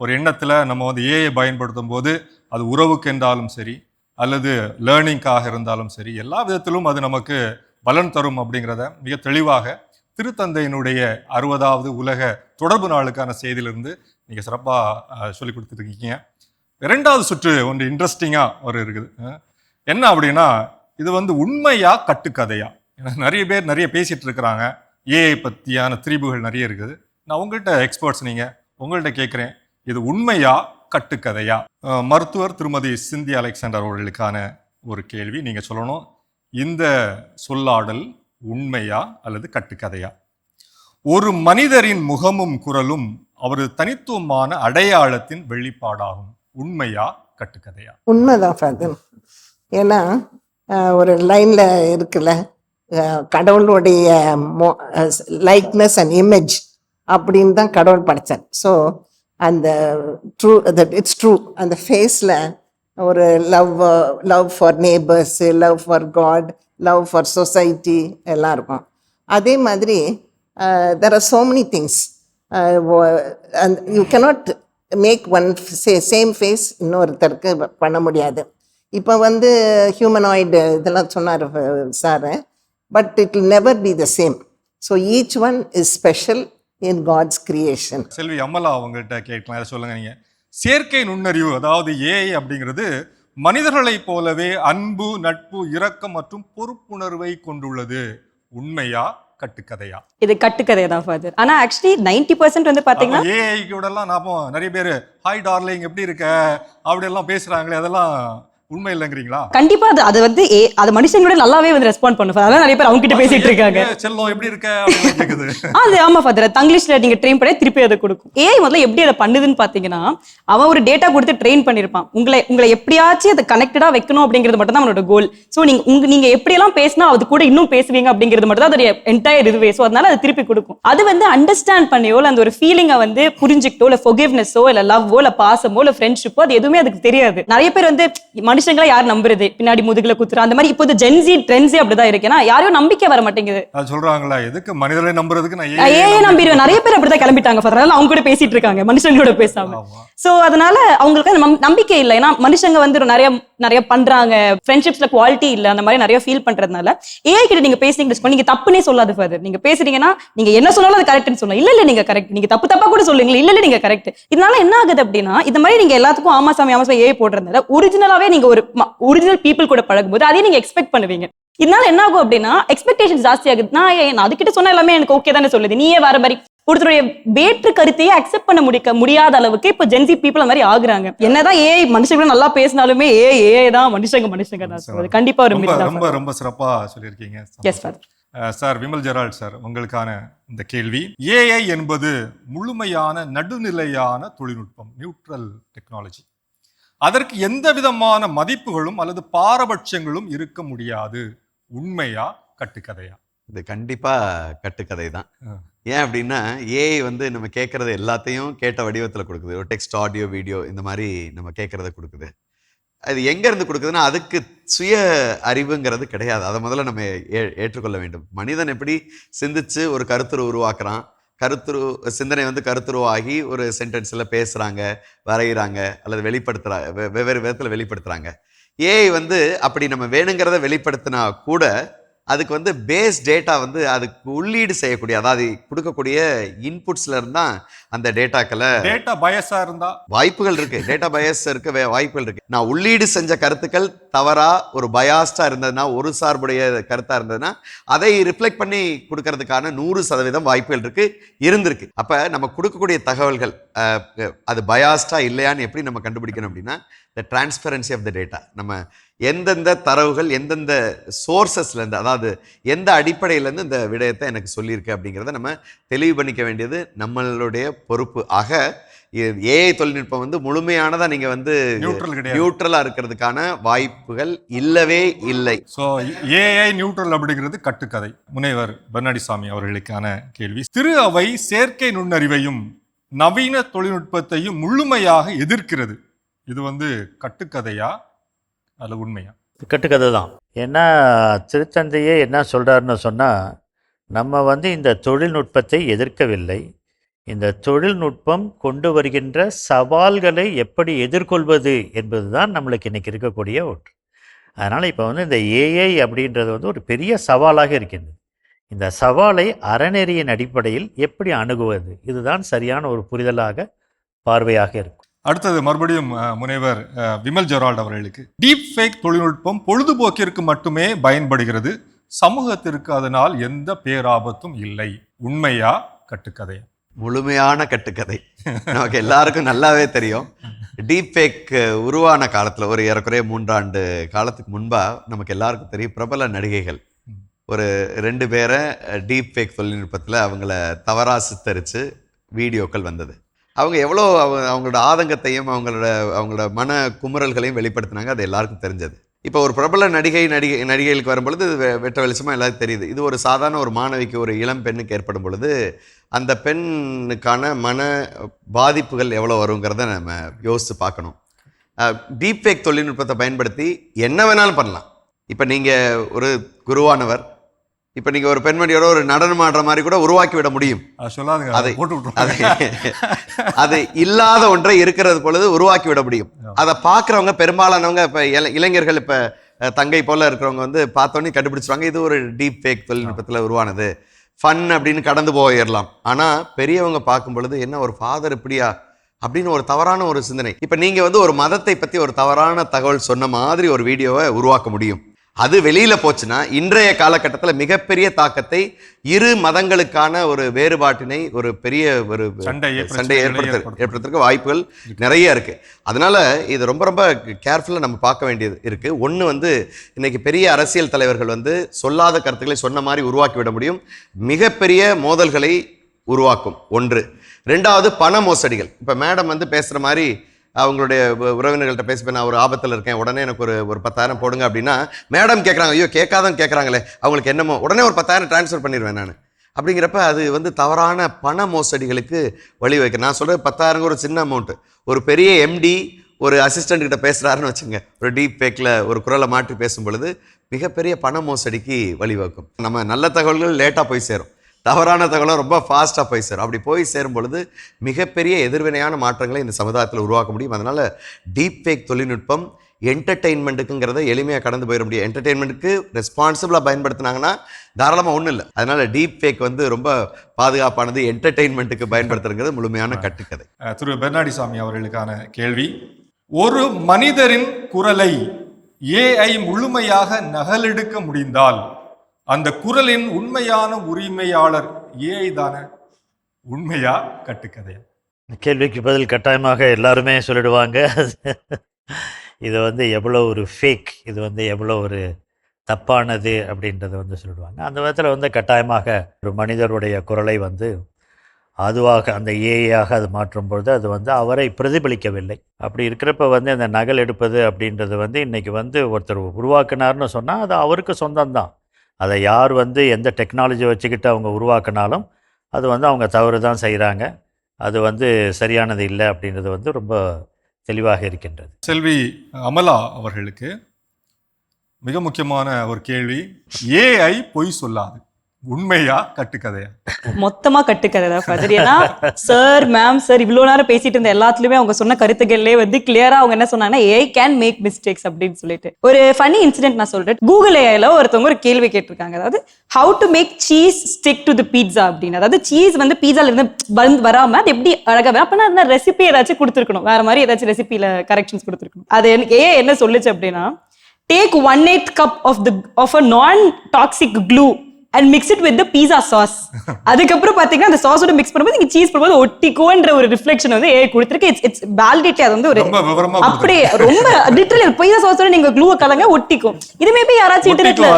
ஒரு எண்ணத்தில் நம்ம வந்து ஏஐ பயன்படுத்தும் போது அது உறவுக்கு என்றாலும் சரி அல்லது லேர்னிங்காக இருந்தாலும் சரி எல்லா விதத்திலும் அது நமக்கு பலன் தரும் அப்படிங்கிறத மிக தெளிவாக திருத்தந்தையினுடைய 60வது உலக தொடர்பு நாளுக்கான செய்தியிலிருந்து நீங்கள் சிறப்பாக சொல்லி கொடுத்துருக்கீங்க. இரண்டாவது சுற்று ஒன்று இன்ட்ரெஸ்டிங்காக ஒரு இருக்குது. என்ன அப்படின்னா, இது வந்து உண்மையா கட்டுக்கதையா? நிறைய பேர் நிறைய பேசிட்டு இருக்கிறாங்க, ஏஐ பற்றியான திரிபுகள் நிறைய இருக்குது. நான் உங்கள்கிட்ட எக்ஸ்பர்ட்ஸ், நீங்கள் உங்கள்கிட்ட கேட்குறேன், இது உண்மையா கட்டுக்கதையா? மருத்துவர் திருமதி சிந்தி அலெக்சாண்டர் அவர்களுக்கான ஒரு கேள்வி. நீங்கள் சொல்லணும், இந்த சொல்லாடல் உண்மையா அல்லது கட்டுக்கதையா? ஒரு மனிதரின் முகமும் குரலும் அவரது தனித்துவமான அடையாளத்தின் வெளிப்பாடாகும். உண்மையா கட்டுக்கதையா? உண்மைதான் ஃபாதர். ஏன்னா ஒரு லைனில் இருக்குல்ல, கடவுளுடைய லைக்னஸ் அண்ட் இமேஜ் அப்படின்னு தான் கடவுள் படைச்சார். ஸோ அந்த ட்ரூ, இட்ஸ் ட்ரூ. அந்த ஃபேஸில் ஒரு love for neighbours, love for God, love for society எல்லாம் இருக்கும். அதே மாதிரி there are so many things. You cannot make one same face இன்னொருத்தருக்கு பண்ண முடியாது. இப்போ வந்து ஹியூமனாய்டு இதெல்லாம் சொன்னார் sir, but it will never be the same. So each one is special in God's creation. Selvi Amala அவங்கள்ட்ட கேட்கலாம், அதை சொல்லுங்க. நீங்க செயற்கை நுண்ணறிவு அதாவது ஏஐ அப்படிங்கிறது மனிதர்களைப் போலவே அன்பு, நட்பு, இரக்கம் மற்றும் பொறுப்புணர்வை கொண்டுள்ளது. உண்மையா கட்டுக்கதையா? இது கட்டுக்கதை தான் ஃபாதர். ஆனா ஆக்சுவலி 90% வந்து பாத்தீங்கன்னா ஏஐ கூட எல்லாம் நாம நிறைய பேர் ஹாய் டார்லிங் எப்படி இருக்க அப்படி எல்லாம் பேசுறாங்களே, அதெல்லாம் உண்மை இல்லைங்கிறீங்களா? கண்டிப்பா அது வந்து அது மனுஷங்களோட நல்லாவே வந்து ரெஸ்பாண்ட் பண்ணும். அதான் நிறைய பேர் அவங்க கிட்ட பேசிட்டு இருக்காங்க, செல்லம் எப்படி இருக்க அப்படின்னு கேக்குது. அது ஆமா ஃபாதர், தங்கிலீஷ்ல நீங்க ட்ரெயின் பண்ணி திருப்பி அதை கொடுக்கும். ஏஐ முதல்ல எப்படி அதை பண்ணுதுன்னு பாத்தீங்கன்னா, அவன் ஒரு டேட்டா கொடுத்து ட்ரெயின் பண்ணிருப்பான். உங்களை எப்படியாச்சும் அதை கனெக்டடா வைக்கணும் அப்படிங்கிறது மட்டும் தான் அவனோட கோல். சோ நீங்க எப்படியெல்லாம் பேசினா அது கூட இன்னும் பேசுவீங்க அப்படிங்கிறது மட்டும் தான் அதோட என்டையர் இதுவே. சோ அதனால அது திருப்பி கொடுக்கும். அது வந்து அண்டர்ஸ்டாண்ட் பண்ணியோ இல்ல அந்த ஒரு ஃபீலிங்கை வந்து புரிஞ்சுக்கிட்டோ இல்ல ஃபொர்கிவ்னஸோ இல்ல லவ்வோ இல்ல பாசமோ இல்ல ஃப்ரெண்ட்ஷிப்போ அது எதுவுமே அதுக்கு தெரியாது. நிறைய பேர் வந்து மனுஷங்களை யார் நம்புறது, பின்னாடி முதுகுல குத்துற அந்த மாதிரி இப்போ ஜென்சி ட்ரெண்ட்ஸே அப்படிதான் இருக்கு. ஏன்னா யாரையும் நம்பிக்கை வர மாட்டேங்குது. சொல்றாங்களா, எதுக்கு மனிதர்களை நம்புறதுக்கு நான் ஏஐ நம்பிடுவேன். நிறைய பேர் அப்படிதான் கிளம்பிட்டாங்க. அதனால அவங்க கூட பேசிட்டு இருக்காங்க, மனுஷங்களோட பேசாம. சோ அதனால அவங்களுக்கு நம்பிக்கை இல்லை. ஏன்னா மனுஷங்க வந்து நிறைய பண்றாங்க, ஃப்ரெண்ட்ஷிப்ஸ்ல குவாலிட்டி இல்ல, அந்த மாதிரி நிறைய ஃபீல் பண்றதுனால ஏஐ கிட்ட நீங்க பேசுறீங்க, நீங்க தப்புனே சொல்லாது ஃபாதர். நீங்க பேசுறீங்கன்னா நீங்க என்ன சொன்னாலும் அது கரெக்ட்னு சொல்லலாம். இல்ல நீங்க கரெக்ட், நீங்க தப்பா கூட சொல்லுங்க, இல்ல நீங்க கரெக்ட். இதனால என்ன ஆகுது அப்படின்னா, இந்த மாதிரி நீங்க எல்லாத்துக்கும் ஆமா சாமி ஏஐ போடுறதுனால ஒரிஜினலாவே நீங்க ஒரு ஒரிஜினல் பீப்புள் கூட பழகும்போது அதையும் நீங்க எக்ஸ்பெக்ட் பண்ணுவீங்க. இதனால என்ன ஆகும் அப்படின்னா எக்ஸ்பெக்டேஷன் ஜாஸ்தி ஆகுது. நான் அதுக்கிட்ட சொன்ன எல்லாமே எனக்கு ஓகே தானே சொல்லுது, நீயே வேற மாதிரி ஒருத்தருடைய வேற்று கருத்தையே அக்செப்ட் பண்ண முடியாத அளவுக்கு இப்போ ஜென்சி பீப்புள் மாதிரி ஆகுறாங்க. என்னதான் ஏஐ மனுஷங்க நல்லா பேசினாலுமே ஏஐ தான் மனுஷங்க தான் சொல்றது. கண்டிப்பா ஒரு ரொம்ப ரொம்ப சிறப்பா சொல்லியிருக்கீங்க. Yes father. Sir Vimal Gerald sir, உங்களுக்கான இந்த கேள்வி. ஏஐ என்பது முழுமையான நடுநிலையான தொழில்நுட்பம், நியூட்ரல் டெக்னாலஜி. அதற்கு எந்த விதமான மதிப்புகளும் அல்லது பாரபட்சங்களும் இருக்க முடியாது. உண்மையா கட்டுக்கதையா? இது கண்டிப்பா கட்டுக்கதை தான். ஏன் அப்படின்னா, ஏஐ வந்து நம்ம கேட்கறது எல்லாத்தையும் கேட்ட வடிவத்தில் கொடுக்குது. ஒரு டெக்ஸ்ட், ஆடியோ, வீடியோ இந்த மாதிரி நம்ம கேட்கறத கொடுக்குது. அது எங்க இருந்து கொடுக்குதுன்னா, அதுக்கு சுய அறிவுங்கிறது கிடையாது. அதை முதல்ல நம்ம ஏற்றுக்கொள்ள வேண்டும். மனிதன் எப்படி சிந்திச்சு ஒரு கருத்துரு உருவாக்குறான், சிந்தனை வந்து கருத்துருவாகி ஒரு சென்டென்ஸில் பேசுகிறாங்க, வரைகிறாங்க அல்லது வெளிப்படுத்துகிறாங்க, வெவ்வேறு விதத்தில் வெளிப்படுத்துகிறாங்க. ஏஐ வந்து அப்படி நம்ம வேணுங்கிறத வெளிப்படுத்தினா கூட அதுக்கு வந்து பேஸ் டேட்டா வந்து அதுக்கு உள்ளீடு செய்யக்கூடிய, அதாவது கொடுக்கக்கூடிய இன்புட்ஸ்ல இருந்தா அந்த டேட்டாக்களை டேட்டா பயஸா இருந்தா வாய்ப்புகள் இருக்கு, டேட்டா பயஸ் இருக்க வாய்ப்புகள் இருக்கு. நான் உள்ளீடு செஞ்ச கருத்துக்கள் தவறா ஒரு பயாஸ்டா இருந்ததுன்னா, ஒரு சார்புடைய கருத்தா இருந்ததுன்னா அதை ரிஃப்ளெக்ட் பண்ணி கொடுக்கறதுக்கான 100% வாய்ப்புகள் இருக்கு, இருந்திருக்கு. அப்ப நம்ம கொடுக்கக்கூடிய தகவல்கள் அது பயாஸ்டா இல்லையான்னு எப்படி நம்ம கண்டுபிடிக்கணும் அப்படின்னா, the transparency of the data. நம்ம எந்தெந்த தரவுகள் எந்தெந்த சோர்சஸ்லேருந்து, அதாவது எந்த அடிப்படையிலேருந்து இந்த விடயத்தை எனக்கு சொல்லியிருக்கு அப்படிங்கிறத நம்ம தெளிவு பண்ணிக்க வேண்டியது நம்மளுடைய பொறுப்பு. ஆக ஏஐ தொழில்நுட்பம் வந்து முழுமையானதாக நீங்கள் வந்து நியூட்ரலாக இருக்கிறதுக்கான வாய்ப்புகள் இல்லவே இல்லை. ஸோ ஏஐ நியூட்ரல் அப்படிங்கிறது கட்டுக்கதை. முனைவர் பெர்னாடிசாமி அவர்களுக்கான கேள்வி. திரு அவை செயற்கை நுண்ணறிவையும் நவீன தொழில்நுட்பத்தையும் முழுமையாக எதிர்க்கிறது. இது வந்து கட்டுக்கதையா அல்ல உண்மையா? கட்டுக்கதை தான். ஏன்னா திருத்தந்தையே என்ன சொல்கிறாருன்னு சொன்னால், நம்ம வந்து இந்த தொழில்நுட்பத்தை எதிர்க்கவில்லை, இந்த தொழில்நுட்பம் கொண்டு வருகின்ற சவால்களை எப்படி எதிர்கொள்வது என்பது தான் நம்மளுக்கு இன்றைக்கி இருக்கக்கூடிய ஒன்று. அதனால் இப்போ வந்து இந்த ஏஐ அப்படின்றது வந்து ஒரு பெரிய சவாலாக இருக்கின்றது. இந்த சவாலை அறநெறியின் அடிப்படையில் எப்படி அணுகுவது, இதுதான் சரியான ஒரு புரிதலாக பார்வையாக இருக்கும். அடுத்தது மறுபடியும் முனைவர் விமல் ஜெரால்ட் அவர்களுக்கு. டீப் ஃபேக் தொழில்நுட்பம் பொழுதுபோக்கிற்கு மட்டுமே பயன்படுகிறது, சமூகத்திற்கு அதனால் எந்த பேராபத்தும் இல்லை. உண்மையா கட்டுக்கதையா? முழுமையான கட்டுக்கதை. நமக்கு எல்லாருக்கும் நல்லாவே தெரியும். டீப் ஃபேக் உருவான காலத்தில் ஒரு ஏறக்குறைய 3 ஆண்டு காலத்துக்கு முன்பாக நமக்கு எல்லாருக்கும் தெரியும், பிரபல நடிகைகள் ஒரு 2 பேரை டீப் ஃபேக் தொழில்நுட்பத்தில் அவங்கள தவறாக சித்தரித்து வீடியோக்கள் வந்தது. அவங்க எவ்வளோ அவங்களோட ஆதங்கத்தையும் அவங்களோட மன குமுறல்களையும் வெளிப்படுத்தினாங்க, அது எல்லாருக்கும் தெரிஞ்சது. இப்போ ஒரு பிரபல நடிகைகளுக்கு வரும்பொழுது இது வெட்ட வெளிச்சமாக எல்லாருக்கும் தெரியுது. இது ஒரு சாதாரண ஒரு மாணவிக்கு, ஒரு இளம் பெண்ணுக்கு ஏற்படும் பொழுது அந்த பெண்ணுக்கான மன பாதிப்புகள் எவ்வளோ வருங்கிறத நம்ம யோசித்து பார்க்கணும். டீப் ஃபேக் தொழில்நுட்பத்தை பயன்படுத்தி என்ன வேணாலும் பண்ணலாம். இப்போ நீங்கள் ஒரு குருவானவர், இப்போ நீங்கள் ஒரு பெண்மணியோட ஒரு நடனம் ஆடுற மாதிரி கூட உருவாக்கி விட முடியும். அது இல்லாத ஒன்றை இருக்கிறது பொழுது உருவாக்கி விட முடியும். அதை பார்க்குறவங்க பெரும்பாலானவங்க, இப்போ இளைஞர்கள், இப்போ தங்கை போல இருக்கிறவங்க வந்து பார்த்தோன்னே கண்டுபிடிச்சிருவாங்க இது ஒரு டீப் ஃபேக் தொழில்நுட்பத்தில் உருவானது, ஃபன் அப்படின்னு கடந்து போயிடலாம். ஆனால் பெரியவங்க பார்க்கும் பொழுது என்ன ஒரு ஃபாதர் இப்படியா அப்படின்னு ஒரு தவறான ஒரு சிந்தனை. இப்போ நீங்கள் வந்து ஒரு மதத்தை பற்றி ஒரு தவறான தகவல் சொன்ன மாதிரி ஒரு வீடியோவை உருவாக்க முடியும். அது வெளியில் போச்சுன்னா இன்றைய காலகட்டத்தில் மிகப்பெரிய தாக்கத்தை, இரு மதங்களுக்கான ஒரு வேறுபாட்டினை, ஒரு பெரிய ஒரு சண்டை ஏற்படுத்துறதுக்கு வாய்ப்புகள் நிறைய இருக்குது. அதனால் இது ரொம்ப ரொம்ப கேர்ஃபுல்லாக நம்ம பார்க்க வேண்டியது இருக்குது. ஒன்று வந்து இன்றைக்கி பெரிய அரசியல் தலைவர்கள் வந்து சொல்லாத கருத்துக்களை சொன்ன மாதிரி உருவாக்கி விட முடியும், மிகப்பெரிய மோதல்களை உருவாக்கும். ஒன்று. 2வது பண மோசடிகள். இப்போ மேடம் வந்து பேசுகிற மாதிரி அவங்களுடைய உறவினர்கள்ட்ட பேசி, நான் ஒரு ஆபத்தில் இருக்கேன், உடனே எனக்கு ஒரு 10,000 போடுங்க அப்படின்னா மேடம் கேட்குறாங்க, ஐயோ கேட்காதான் கேட்குறாங்களே, அவங்களுக்கு என்னமோ உடனே ஒரு 10,000 ட்ரான்ஸ்ஃபர் பண்ணிடுவேன் நான். அப்படிங்கிறப்ப அது வந்து தவறான பண மோசடிகளுக்கு வழிவகுக்க. நான் சொல்கிறது 10,000 ஒரு சின்ன அமௌண்ட்டு. ஒரு பெரிய எம்டி ஒரு அசிஸ்டண்ட் கிட்ட பேசுகிறாருன்னு வச்சுங்க, ஒரு டீப் ஃபேக்கில் ஒரு குரலை மாற்றி பேசும் பொழுது மிகப்பெரிய பண மோசடிக்கு வழிவகுக்கும். நம்ம நல்ல தகவல்கள் லேட்டாக போய் சேரும், தவறான தகவலும் ரொம்ப ஃபாஸ்ட்டாக போய் சேரும். அப்படி போய் சேரும் பொழுது மிகப்பெரிய எதிர்வினையான மாற்றங்களை இந்த சமுதாயத்தில் உருவாக்க முடியும். அதனால் டீப் ஃபேக் தொழில்நுட்பம் என்டர்டெயின்மெண்ட்டுக்குங்கிறத எளிமையாக கடந்து போயிட முடியும். என்டர்டெயின்மெண்ட்டுக்கு ரெஸ்பான்சிபிளாக பயன்படுத்தினாங்கன்னா தாராளமாக ஒன்றும் இல்லை. அதனால் டீப் ஃபேக் வந்து ரொம்ப பாதுகாப்பானது, என்டர்டெயின்மெண்ட்டுக்கு பயன்படுத்துறதுங்கிறது முழுமையான கட்டுக்கதை. திரு பெர்னாடிசாமி அவர்களுக்கான கேள்வி. ஒரு மனிதரின் குரலை ஏஐ முழுமையாக நகலெடுக்க முடிந்தால் அந்த குரலின் உண்மையான உரிமையாளர் ஏஐ தானே? உண்மையா கட்டுக்கதையா? கேள்விக்கு பதில் கட்டாயமாக எல்லாருமே சொல்லிடுவாங்க. இது வந்து எவ்வளோ ஒரு ஃபேக், இது வந்து எவ்வளோ ஒரு தப்பானது அப்படின்றத வந்து சொல்லிடுவாங்க. அந்த விதத்தில் வந்து கட்டாயமாக ஒரு மனிதருடைய குரலை வந்து அதுவாக அந்த ஏஐயாக அது மாற்றும் பொழுது அது வந்து அவரை பிரதிபலிக்கவில்லை. அப்படி இருக்கிறப்ப வந்து அந்த நகல் எடுப்பது அப்படின்றது வந்து இன்றைக்கி வந்து ஒருத்தர் உருவாக்கினார்னு சொன்னால் அது அவருக்கு சொந்தம்தான். அதை யார் வந்து எந்த டெக்னாலஜி வச்சுக்கிட்டு அவங்க உருவாக்கினாலும் அது வந்து அவங்க தவறு தான் செய்கிறாங்க, அது வந்து சரியானது இல்லை அப்படின்றது வந்து ரொம்ப தெளிவாக இருக்கின்றது. செல்வி அமலா அவர்களுக்கு மிக முக்கியமான ஒரு கேள்வி. ஏஐ பொய் சொல்லாது, உண்மையா கட்டுக்கதையா? மொத்தமா கட்டுக்கதை தான் ஃபாதர். ஏன்னா சார் மேம் சார் இவ்வளோ நேரம் பேசிட்டு இருந்த எல்லாத்துலயுமே அவங்க சொன்ன கருத்துக்கள்லேயே வந்து கிளியரா அவங்க என்ன சொன்னாங்கன்னா ஏஐ கேன் மேக் மிஸ்டேக்ஸ் அப்படின்னு சொல்லிட்டு. ஒரு ஃபன்னி இன்சிடென்ட் நான் சொல்றேன். கூகுள் ஏஐல ஒருத்தவங்க ஒரு கேள்வி கேட்டிருக்காங்க, அதாவது how to make cheese stick to the pizza அப்படின்னு. அதாவது சீஸ் வந்து பீட்சால இருந்து வராம அது எப்படி அழகா அப்படின்னா ரெசிபி ஏதாச்சும் கொடுத்துருக்கணும், வேற மாதிரி ஏதாச்சும் ரெசிபியில கரெக்ஷன்ஸ் கொடுத்துருக்கணும். அது எனக்கு ஏஐ என்ன சொல்லுச்சு அப்படின்னா, take 1/8 cup of a non-toxic glue and mix it with the pizza sauce. அதுக்கப்புறம் பாத்தீங்கன்னா அந்த சாஸோட மிக்ஸ் பண்ணும்போது நீங்க சீஸ் போடும்போது ஒட்டிக்கோன்ற ஒரு ரிஃப்ளெக்ஷன் வந்து ஏஐ கொடுத்துருக்கு. It's validity. அது வந்து ஒரு அப்படியே ரொம்ப லிட்டரலி பீஸா சாஸோட நீங்க க்ளூவை கலங்க ஒட்டிக்கும். இது மேபி யாராச்சும் இன்டர்நெட்ல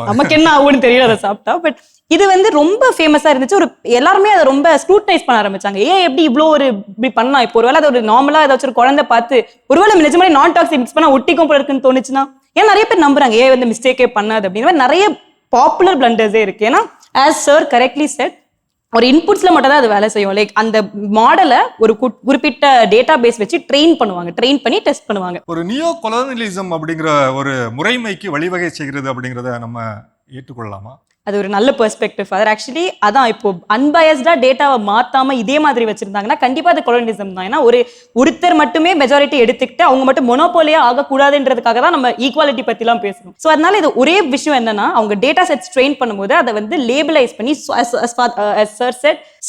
நமக்கு என்ன ஆகும்னு தெரியல அதை சாப்பிட்டா. பட் இது வந்து ரொம்ப ஃபேமஸா இருந்துச்சு. ஒரு எல்லாருமே அதை ரொம்ப ஸ்க்ரூட்டனைஸ் பண்ண ஆரம்பிச்சாங்க. ஏன் எப்படி இவ்வளோ ஒரு இப்படி பண்ணலாம், இப்போ ஒருவேளை அது ஒரு நார்மலா ஏதாச்சும் ஒரு குழந்தை பார்த்து ஒருவேளை நிஜமாலே நான் டாக்ஸிக் மிக்ஸ் பண்ணா ஒட்டிக்கும் போல இருக்குன்னு தோணுச்சுன்னா, ஏன் நிறைய பேர் நம்புறாங்க ஏன் வந்து மிஸ்டேக்கே பண்ணாது அப்படின்னு. நிறைய பாப்புலர் பிளண்டர்ஸே இருக்கு. ஏன்னா ஆஸ் சார் கரெக்ட்லி செட், ஒரு இன்புட்ஸ்ல மட்டும் தான் அது வேலை செய்யும். லைக் அந்த மாடலை ஒரு குறிப்பிட்ட டேட்டா பேஸ் வச்சு ட்ரெயின் பண்ணுவாங்க, ட்ரெயின் பண்ணி டெஸ்ட் பண்ணுவாங்க. ஒரு நியோ கொலோனியலிசம் அப்படிங்கிற ஒரு முறைமைக்கு வழிவகை செய்கிறது அப்படிங்கிறத நம்ம ஏற்றுக்கொள்ளலாமா? அது ஒரு நல்ல பெர்ஸ்பெக்டிவ். அது ஆக்சுவலி அதான் இப்போ அன்பயஸ்டா டேட்டாவை மாத்தாம இதே மாதிரி வச்சிருந்தாங்கன்னா கண்டிப்பா அது கொலோனிசம் தான். ஏன்னா ஒருத்தர் மட்டுமே மெஜாரிட்டி எடுத்துக்கிட்டு அவங்க மட்டும் மொனோபோலியா ஆகக்கூடாதுன்றதுக்காக தான் நம்ம ஈக்குவாலிட்டி பத்தி எல்லாம் பேசணும். ஸோ அதனால இது ஒரே விஷயம் என்னன்னா, அவங்க டேட்டா செட்ஸ் ட்ரெயின் பண்ணும்போது அதை வந்து லேபிளைஸ் பண்ணி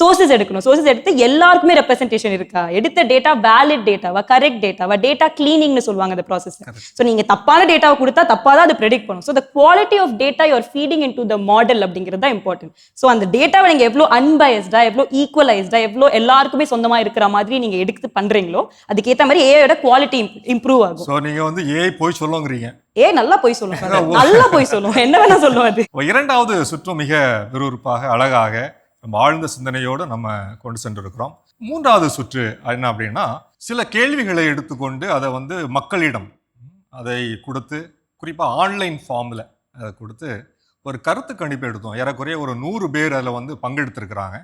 சோர்சஸ் எடுக்கணும். சோர்சஸ் எடுத்து எல்லாருக்குமே ரெப்ரசன்டேஷன் இருக்கா, எடுத்த டேட்டா வேலிட் டேட்டாவா, கரெக்ட் டேட்டாவா, டேட்டா கிளீனிங்னு சொல்லுவாங்க அந்த ப்ராசஸ். ஸோ நீங்க தப்பான டேட்டாவை கொடுத்தா தப்பா தான் அது ப்ரெடிக்ட் பண்ணும். So the quality of data you are feeding into the model அப்படிங்கிறது தான் இம்பார்ட்டன்ட். ஸோ அந்த டேட்டாவை நீங்க எவ்வளோ அன்பயஸ்டா, எவ்வளோ ஈக்குவலைஸ்டா, எவ்வளோ எல்லாருக்குமே சொந்தமா இருக்கிற மாதிரி நீங்க எடுத்து பண்றீங்களோ அதுக்கேற்ற மாதிரி ஏஐயோட குவாலிட்டி இம்ப்ரூவ் ஆகும். ஸோ நீங்க வந்து ஏஐ போய் சொல்லுங்கிறீங்க. நல்லா போய் சொல்லுங்க, நல்லா போய் சொல்லுவோம், என்ன வேணா சொல்லுவோம். அது இரண்டாவது சுற்று மிக விறுவிறுப்பாக அழகாக நம்ம ஆழ்ந்த சிந்தனையோடு நம்ம கொண்டு சென்றிருக்கிறோம். மூன்றாவது சுற்று என்ன அப்படின்னா, சில கேள்விகளை எடுத்துக்கொண்டு அதை வந்து மக்களிடம் அதை கொடுத்து, குறிப்பாக ஆன்லைன் ஃபார்மில் அதை கொடுத்து ஒரு கருத்து கணிப்பு எடுத்தோம். ஏறக்குறைய ஒரு 100 பேர் அதில் வந்து பங்கெடுத்திருக்கிறாங்க.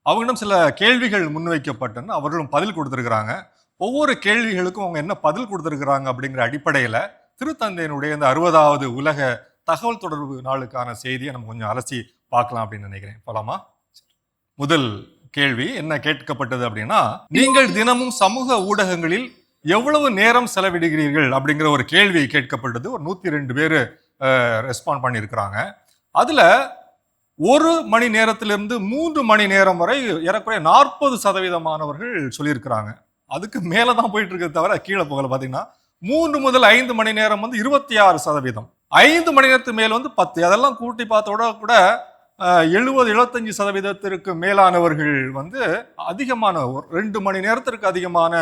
அவங்களிடம் சில கேள்விகள் முன்வைக்கப்பட்டன, அவர்களும் பதில் கொடுத்துருக்குறாங்க. ஒவ்வொரு கேள்விகளுக்கும் அவங்க என்ன பதில் கொடுத்துருக்குறாங்க அப்படிங்கிற அடிப்படையில் திருத்தந்தையினுடைய இந்த 60வது உலக தகவல் தொடர்பு நாளுக்கான செய்தியை நம்ம கொஞ்சம் அலசி பார்க்கலாம் அப்படின்னு நினைக்கிறேன். போலாமா? முதல் கேள்வி என்ன கேட்கப்பட்டது அப்படின்னா, நீங்கள் தினமும் சமூக ஊடகங்களில் எவ்வளவு நேரம் செலவிடுகிறீர்கள் அப்படிங்கிற ஒரு கேள்வி கேட்கப்பட்டது. ஒரு 102 பேர் ரெஸ்பாண்ட் பண்ணியிருக்கிறாங்க. அதில் 1 மணி நேரத்திலிருந்து 3 மணி நேரம் வரை ஏறக்குறைய 40% சொல்லியிருக்கிறாங்க. அதுக்கு மேலே தான் போயிட்டு இருக்கிறத தவிர கீழே போகல. பார்த்தீங்கன்னா 3 முதல் 5 மணி நேரம் வந்து 26%, 5 மணி நேரத்துக்கு மேல் வந்து 10. அதெல்லாம் கூட்டி பார்த்தோட கூட 70-75% மேலானவர்கள் வந்து அதிகமான 2 மணி நேரத்திற்கு அதிகமான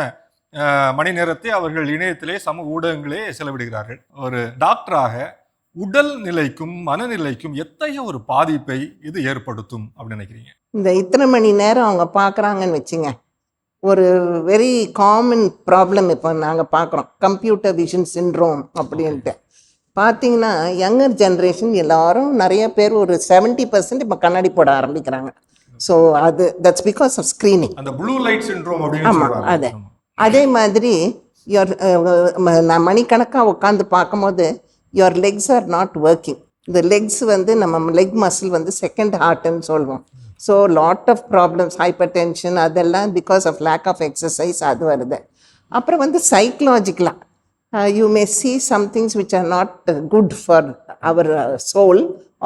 மணி நேரத்தை அவர்கள் இணையத்திலே சமூக ஊடகங்களே செலவிடுகிறார்கள். ஒரு டாக்டராக உடல் நிலைக்கும் மனநிலைக்கும் எத்தகைய ஒரு பாதிப்பை இது ஏற்படுத்தும் அப்படின்னு நினைக்கிறீங்க? இந்த இத்தனை மணி நேரம் அவங்க பார்க்குறாங்கன்னு வச்சுங்க, ஒரு வெரி காமன் ப்ராப்ளம் இப்போ நாங்கள் பார்க்குறோம், கம்ப்யூட்டர் விஷன் சிண்ட்ரோம் அப்படின்ட்டு. பார்த்தீங்கன்னா யங்கர் ஜென்ரேஷன் எல்லாரும் நிறைய பேர் ஒரு 70% இப்போ கண்ணாடி போட ஆரம்பிக்கிறாங்க. So that's because of screening. அந்த ப்ளூ லைட் சிண்ட்ரோம் அப்படின்னு சொல்றாங்க. அதே மாதிரி நான் மணிக்கணக்காக உட்காந்து பார்க்கும்போது your legs are not working. இந்த லெக்ஸ் வந்து நம்ம லெக் மசில் வந்து செகண்ட் ஹார்ட்னு சொல்லுவோம். So lot of problems, hypertension, அதெல்லாம் because of lack of exercise அது வருது. அப்புறம் வந்து சைக்கலாஜிக்கலாக you may see some things which are not good for our soul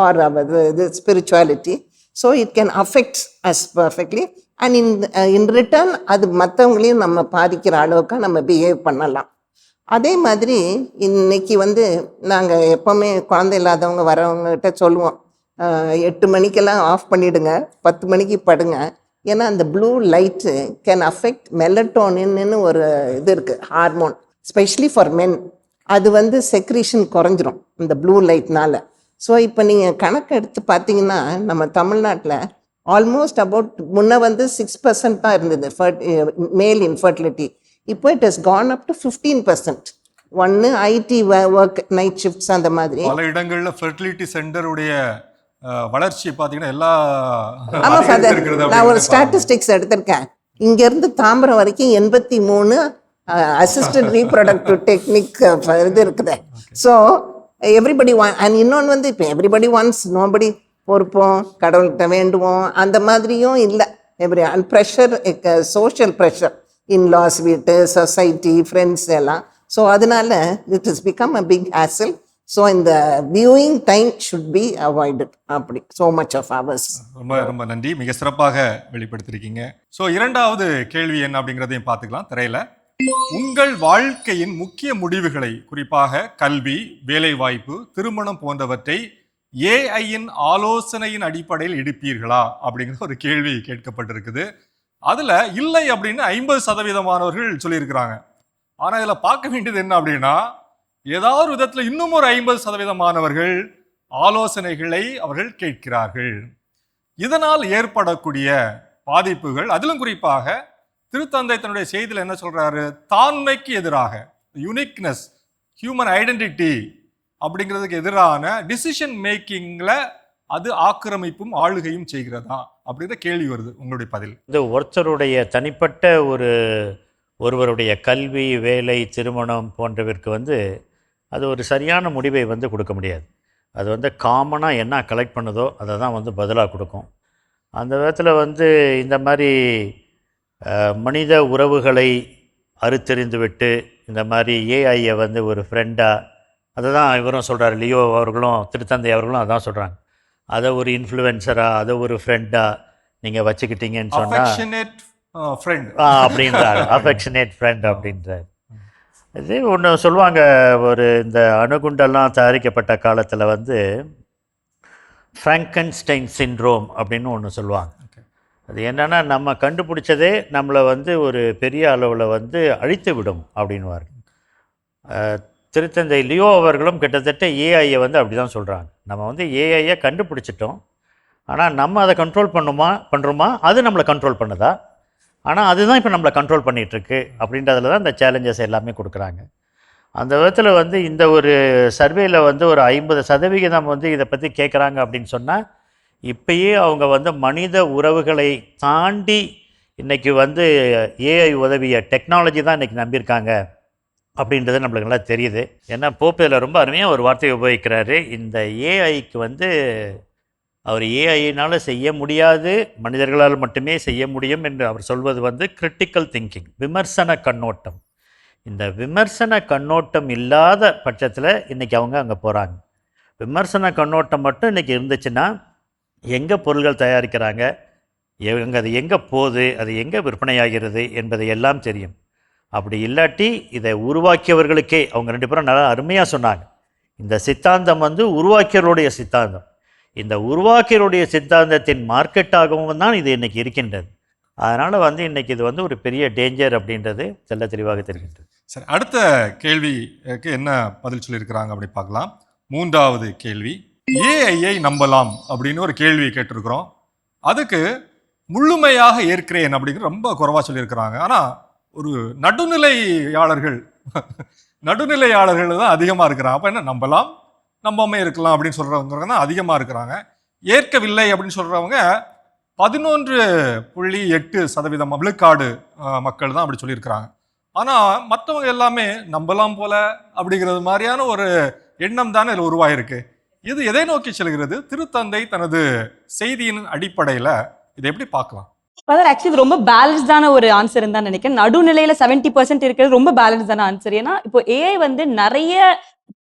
or our the spirituality, so it can affect us perfectly, and in return அது மற்றவங்களையும் நம்ம பாதிக்கிற அளவுக்கு நம்ம பிஹேவ் பண்ணலாம். அதே மாதிரி இன்னைக்கு வந்து நாங்கள் எப்போவுமே குழந்தை இல்லாதவங்க வரவங்ககிட்ட சொல்லுவோம், 8 மணிக்கெல்லாம் ஆஃப் பண்ணிவிடுங்க, 10 மணிக்கு படுங்க. ஏன்னா அந்த ப்ளூ லைட்டு கேன் அஃபெக்ட் மெலட்டோனின்னு ஒரு இது இருக்குது, ஹார்மோன், ஸ்பெஷலி ஃபார் மென். அது வந்து செக்ரீஷன் குறைஞ்சிரும் இந்த ப்ளூ லைட்னால. ஸோ இப்போ நீங்கள் கணக்கு எடுத்து பார்த்தீங்கன்னா நம்ம தமிழ்நாட்டில் ஆல்மோஸ்ட் அபவுட் முன்ன வந்து 6% தான் இருந்தது மேல் இன்ஃபர்டிலிட்டி. இப்போ it has gone up to 15%. ஒன்று ஐடி ஒர்க், நைட் ஷிஃப்ட்ஸ், அந்த மாதிரி பல இடங்களில் ஃபெர்டிலிட்டி சென்டருடைய வளர்ச்சி பார்த்தீங்கன்னா எல்லா. ஆமாம் ஃபாதர், நான் ஒரு ஸ்டாட்டிஸ்டிக்ஸ் எடுத்திருக்கேன். இங்கேருந்து தாம்பரம் வரைக்கும் 83 அசிஸ்டட் ரீப்ரொடக்டிவ் டெக்னிக் இது இருக்குது. ஸோ எவ்ரிபடி அண்ட் இன்னொன்று வந்து இப்போ எவ்ரிபடி ஒன்ஸ் நோபடி பொறுப்போம், கடவுள்கிட்ட வேண்டுவோம், அந்த மாதிரியும் இல்லை. Every and pressure, social pressure, in-laws வீட்டு, சொசைட்டி, ஃப்ரெண்ட்ஸ் எல்லாம். ஸோ அதனால it is become a big hassle. So இந்த viewing time should be avoided. அப்படி ஸோ மச் ஆஃப் ஹவர்ஸ். ரொம்ப ரொம்ப நன்றி, மிக சிறப்பாக வெளிப்படுத்திருக்கீங்க. ஸோ இரண்டாவது கேள்வி என்ன அப்படிங்கிறதையும் பார்த்துக்கலாம் திரையில. உங்கள் வாழ்க்கையின் முக்கிய முடிவுகளை, குறிப்பாக கல்வி, வேலைவாய்ப்பு, திருமணம் போன்றவற்றை ஏஐயின் ஆலோசனையின் அடிப்படையில் எடுப்பீர்களா அப்படிங்கிற ஒரு கேள்வி கேட்கப்பட்டிருக்குது. அதுல இல்லை அப்படின்னு 50% சொல்லியிருக்கிறாங்க. ஆனா இதுல பார்க்க வேண்டியது என்ன அப்படின்னா, ஏதாவது ஒரு விதத்துல இன்னும் ஒரு 50% ஆலோசனைகளை அவர்கள் கேட்கிறார்கள். இதனால் ஏற்படக்கூடிய பாதிப்புகள், அதிலும் குறிப்பாக திருத்தந்தை தன்னுடைய செய்தியில் என்ன சொல்றாரு, தான்மைக்கு எதிராக, யூனிக்னஸ், ஹியூமன் ஐடென்டிட்டி அப்படிங்கிறதுக்கு எதிரான டிசிஷன் மேக்கிங்ல அது ஆக்கிரமிப்பும் ஆளுகையும் செய்கிறதா அப்படிங்கிற கேள்வி வருது. உங்களுடைய பதில்? இது ஒருத்தருடைய தனிப்பட்ட ஒருவருடைய கல்வி, வேலை, திருமணம் போன்றவிற்கு அது ஒரு சரியான முடிவை கொடுக்க முடியாது. அது காமனாக என்ன கலெக்ட் பண்ணுதோ அதை தான் பதிலாக கொடுக்கும். அந்த விதத்தில் இந்த மாதிரி மனித உறவுகளை அறுத்தெறிந்து விட்டு இந்த மாதிரி ஏஐயை ஒரு ஃப்ரெண்டாக, அதை தான் இவரும் சொல்கிறார், லியோ அவர்களும் திருத்தந்தை அவர்களும் அதான் சொல்கிறாங்க. அதை ஒரு இன்ஃப்ளூயன்சராக, அதை ஒரு ஃப்ரெண்டாக நீங்கள் வச்சுக்கிட்டீங்கன்னு சொன்னால் அப்படின்றாரு, அஃபெக்ஷனேட் ஃப்ரெண்ட் அப்படின்றார். இது ஒன்று சொல்லுவாங்க, இந்த அணுகுண்டெல்லாம் தயாரிக்கப்பட்ட காலத்தில் ஃப்ராங்கன்ஸ்டைன் சிண்ட்ரோம் அப்படின்னு ஒன்று சொல்லுவாங்க. அது என்னென்னா, நம்ம கண்டுபிடிச்சதே நம்மளை ஒரு பெரிய அளவில் அழித்து விடும் அப்படின்வார். திருத்தந்தை லியோ அவர்களும் கிட்டத்தட்ட ஏஐயை அப்படி தான் சொல்கிறாங்க. நம்ம ஏஐயை கண்டுபிடிச்சிட்டோம், ஆனால் நம்ம அதை கண்ட்ரோல் பண்ணுறோமா, அது நம்மளை கண்ட்ரோல் பண்ணுதா, ஆனால் அதுதான் இப்போ நம்மளை கண்ட்ரோல் பண்ணிகிட்ருக்கு அப்படின்றதுல தான் இந்த சேலஞ்சஸ் எல்லாமே கொடுக்குறாங்க. அந்த விதத்தில் இந்த ஒரு சர்வேயில் ஒரு 50% இதை பற்றி கேட்குறாங்க அப்படின்னு சொன்னால், இப்பயே அவங்க மனித உறவுகளை தாண்டி இன்றைக்கி ஏஐ உதவிய டெக்னாலஜி தான் இன்றைக்கி நம்பியிருக்காங்க அப்படின்றது நம்மளுக்கு நல்லா தெரியுது. ஏன்னா போப் இதில் ரொம்ப அருமையாக ஒரு வார்த்தையை உபயோகிக்கிறாரு. இந்த ஏஐக்கு அவர் ஏஐயினால் செய்ய முடியாது, மனிதர்களால் மட்டுமே செய்ய முடியும் என்று அவர் சொல்வது கிரிட்டிக்கல் திங்கிங், விமர்சன கண்ணோட்டம். இந்த விமர்சன கண்ணோட்டம் இல்லாத பட்சத்தில் இன்றைக்கி அவங்க அங்கே போகிறாங்க. விமர்சன கண்ணோட்டம் மட்டும் இன்றைக்கி இருந்துச்சுன்னா, எங்கே பொருள்கள் தயாரிக்கிறாங்க, அது எங்கே போகுது, அது எங்கே விற்பனையாகிறது என்பதை எல்லாம் தெரியும். அப்படி இல்லாட்டி இதை உருவாக்கியவர்களுக்கே, அவங்க 2 பேரும் நல்லா அருமையாக சொன்னாங்க, இந்த சித்தாந்தம் உருவாக்கியவருடைய சித்தாந்தம், இந்த உருவாக்கியருடைய சித்தாந்தத்தின் மார்க்கெட்டாகவும் தான் இது இன்றைக்கி இருக்கின்றது. அதனால் இன்றைக்கி இது ஒரு பெரிய டேஞ்சர் அப்படின்றது தெல்ல தெளிவாக தெரிகின்றது. சரி, அடுத்த கேள்விக்கு என்ன பதில் சொல்லியிருக்கிறாங்க அப்படி பார்க்கலாம். 3வது கேள்வி, ஏஐயை நம்பலாம் அப்படின்னு ஒரு கேள்வி கேட்டிருக்கிறோம். அதுக்கு முழுமையாக ஏற்கிறேன் அப்படிங்கிற ரொம்ப குறைவாக சொல்லியிருக்கிறாங்க. ஆனால் ஒரு நடுநிலையாளர்கள் தான் அதிகமாக இருக்கிறாங்க. அப்போ என்ன, நம்பலாம் நம்பாம இருக்கலாம் அப்படின்னு சொல்றவங்க தான் அதிகமாக இருக்கிறாங்க. ஏற்கவில்லை அப்படின்னு சொல்றவங்க 11.8% விழுக்காடு மக்கள் தான் அப்படி சொல்லியிருக்கிறாங்க. ஆனால் மற்றவங்க எல்லாமே நம்பலாம் போல அப்படிங்கிறது மாதிரியான ஒரு எண்ணம் தானே இதில் உருவாயிருக்கு. இது எதை நோக்கி செல்கிறது? திருத்தந்தை தனது செய்தியின் அடிப்படையில் இதை எப்படி பார்க்கலாம்? ஆக்சுவலி ரொம்ப பேலன்ஸ்டான ஒரு ஆன்சர் தான் நினைக்கிறேன். நடுநிலையில 70% இருக்கிறது ரொம்ப பேலன்ஸ்டான ஆன்சர். ஏன்னா இப்போ ஏஐ நிறைய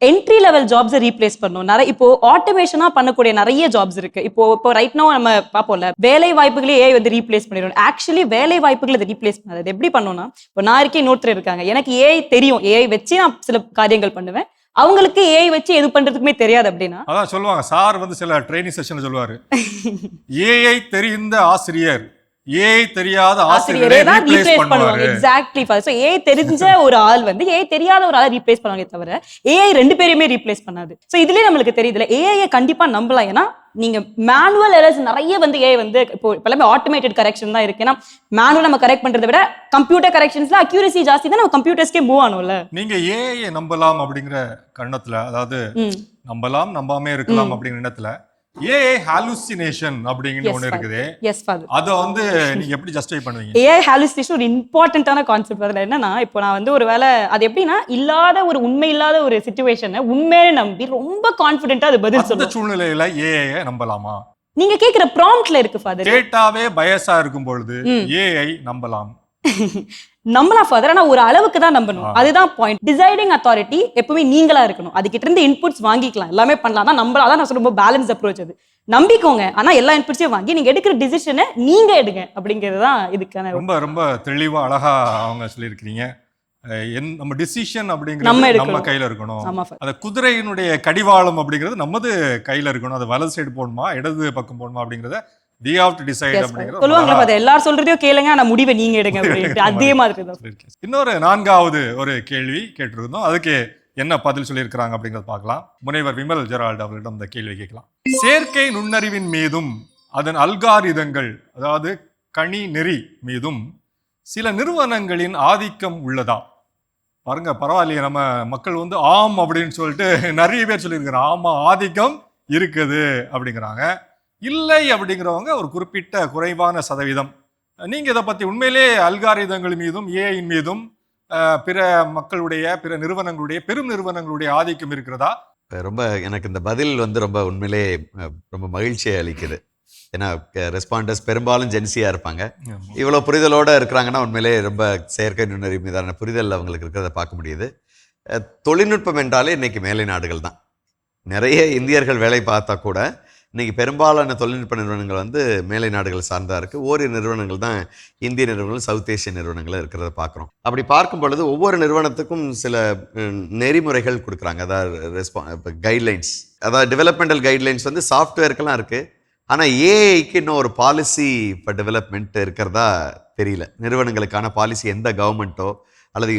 என்ட்ரி லெவல் ஜாப்ஸை ரீப்ளேஸ் பண்ணும். நிறைய இப்போ ஆட்டோமேஷனா பண்ணக்கூடிய நிறைய ஜாப்ஸ் இருக்கு. இப்போ ரைட் நோ நம்ம பார்ப்போம்ல, வேலை வாய்ப்புகளே ஏஐ ரீப்ளேஸ் பண்ணிடும். ஆக்சுவலி வேலை வாய்ப்புகளை அதை ரீப்ளேஸ் பண்ணாது. எப்படி பண்ணோம்னா, இப்போ நான் இருக்கேன், இன்னொருத்தர் இருக்காங்க, எனக்கு ஏஐ தெரியும், ஏஐ வச்சு நான் சில காரியங்கள் பண்ணுவேன், அவங்களுக்கு ஏஐ வச்சு எது பண்றதுக்குமே தெரியாது. அப்படின்னா அதான் சொல்லுவாங்க, சார் சில ட்ரைனிங் செஷன்ல சொல்லுவாரு, ஏஐ தெரிந்த ஆசிரியர் ஏஐ தெரியாத ஆசிரியரை ரீப்ளேஸ் பண்ணுவாங்க. எக்ஸாக்ட்லி. சோ ஏஐ தெரிஞ்ச ஒரு ஆள் ஏஐ தெரியாத ஒரு ஆளை ரீப்ளேஸ் பண்ணுவாங்க தவிர ஏஐ 2 பேரையுமே ரீப்ளேஸ் பண்ணாது. சோ இதுலயே நம்மளுக்கு தெரியுதுல, ஏஐ கண்டிப்பா நம்பலாம். ஏன்னா நீங்க மேனுவல் எரர்ஸ் நிறைய ஏஐ இப்போ எல்லாமே ஆட்டோமேட்டட் கரெக்ஷன் தான் இருக்கு. ஏன்னா மேனுவல் நம்ம கரெக்ட் பண்றதை விட கம்ப்யூட்டர் கரெக்ஷன்ஸ்ல அக்யூரசி ஜாஸ்தி தான், நம்ம கம்ப்யூட்டர்ஸ்க்கே மூவ் ஆனோம்ல. நீங்க ஏஐ நம்பலாம் அப்படிங்கிற கண்ணத்துல, அதாவது நம்பலாம் நம்பாமே இருக்கலாம் அப்படிங்கிற எண்ணத்துல ஏஐ ஹாலுசினேஷன் அப்படிங்கிற ஒண்ணு இருக்குது. Yes father. அத நீங்க எப்படி ஜஸ்டிஃபை பண்ணுவீங்க? ஏஐ ஹாலுசினேஷன் ஒரு இம்பார்ட்டன்ட்டான கான்செப்ட். அதுல என்னன்னா, இப்போ நான் ஒரு வேளை அது எப்படின்னா, இல்லாத ஒரு உண்மை இல்லாத ஒரு சிச்சுவேஷனை உண்மையை நம்பி ரொம்ப கான்ஃபிடென்ட்டா அது பதில் சொல்லும். அந்த சூழ்நிலையில ஏஐ நம்பலாமா? நீங்க கேக்குற ப்ராம்ப்ட்ல இருக்கு ஃபாதர். டேட்டாவே பயஸா இருக்கும் பொழுது ஏஐ நம்பலாம். நம்பலாம் ஃபாதர், ஆனா ஒரு அளவுக்கு தான் நம்பணும். அதுதான் பாயிண்ட். டிசைடிங் அத்தாரிட்டி எப்பவுமே நீங்களா இருக்கணும். அதுக்கிட்ட இருந்து இன்புட்ஸ் வாங்கிக்கலாம், எல்லாமே பண்ணலாம் தான் நம்பலாம். அதான் நான் சொல்லும்போது பேலன்ஸ் அப்ரோச். அது நம்பிக்கோங்க, ஆனா எல்லா இன்புட்ஸையும் வாங்கி நீங்க எடுக்கிற டிசிஷனை நீங்க எடுங்க அப்படிங்கிறது தான் இதுக்கான. ரொம்ப ரொம்ப தெளிவா அழகா அவங்க சொல்லியிருக்கிறீங்க. நம்ம டிசிஷன் நம்ம அப்படிங்கிறது எடுக்கணும். நம்ம கையில இருக்கணும். ஆமா ஃபாதர். அந்த குதிரையினுடைய கடிவாளம் அப்படிங்கிறது நமது கையில இருக்கணும். அது வலது சைடு போகணுமா இடது பக்கம் போகணுமா அப்படிங்கறத we have to decide அப்படிங்கிறது சொல்லுவாங்களா ஃபாதர், எல்லாரும் சொல்றதையும் கேளுங்க, ஆனா முடிவை நீங்க எடுங்க அப்படின்ட்டு. அதே மாதிரி தான். இன்னொரு 4வது ஒரு கேள்வி கேட்டிருந்தோம். அதுக்கு என்ன பதில் சொல்லியிருக்கிறாங்க அப்படிங்கறத பார்க்கலாம். முனைவர் விமல் ஜெரால்ட் அவர்களிடம் இந்த கேள்வி கேட்கலாம். செயற்கை நுண்ணறிவின் மீதும் அதன் அல்காரிதங்கள், அதாவது கணி நெறி மீதும் சில நிறுவனங்களின் ஆதிக்கம் உள்ளதா? பாருங்க, பரவாயில்லையே, நம்ம மக்கள் வந்து ஆம் அப்படின்னு சொல்லிட்டு நிறைய பேர் சொல்லியிருக்கிறாங்க. ஆமா, ஆதிக்கம் இருக்குது அப்படிங்கிறாங்க. இல்லை அப்படிங்கிறவங்க ஒரு குறிப்பிட்ட குறைவான சதவீதம். நீங்க இதை பத்தி உண்மையிலே அல்காரிதங்கள் மீதும் ஏஐ மீதும் பிற மக்களுடைய, பிற நிறுவனங்களுடைய, பெரும் நிறுவனங்களுடைய ஆதிக்கம் இருக்கிறதா? ரொம்ப எனக்கு இந்த பதில் வந்து ரொம்ப உண்மையிலே ரொம்ப மகிழ்ச்சியை அளிக்குது. ஏன்னா ரெஸ்பாண்டர்ஸ் பெரும்பாலும் ஜென்சியாக இருப்பாங்க. இவ்வளோ புரிதலோடு இருக்கிறாங்கன்னா உண்மையிலே ரொம்ப செயற்கை நுண்ணறிவு மீதான புரிதல் அவங்களுக்கு இருக்கிறத பார்க்க முடியுது. தொழில்நுட்பம் என்றாலே இன்றைக்கி மேலை நாடுகள் தான். நிறைய இந்தியர்கள் வேலை பார்த்தா கூட இன்றைக்கி பெரும்பாலான தொழில்நுட்ப நிறுவனங்கள் வந்து மேலை நாடுகள் சார்ந்தா இருக்குது. ஓரிரு நிறுவனங்கள் தான் இந்திய நிறுவனங்கள், சவுத் ஏஷிய நிறுவனங்கள் இருக்கிறத பார்க்குறோம். அப்படி பார்க்கும் பொழுது ஒவ்வொரு நிறுவனத்துக்கும் சில நெறிமுறைகள் கொடுக்குறாங்க. அதாவது இப்போ கைட்லைன்ஸ், அதாவது டெவலப்மெண்டல் கைட்லைன்ஸ் வந்து சாஃப்ட்வேருக்கெல்லாம் இருக்குது. ஆனால் ஏஐக்கு இன்னும் ஒரு பாலிசி ஃபார் டெவலப்மெண்ட் இருக்கிறதா தெரியல. நிறுவனங்களுக்கான பாலிசி எந்த கவர்மெண்ட்டோ அல்லது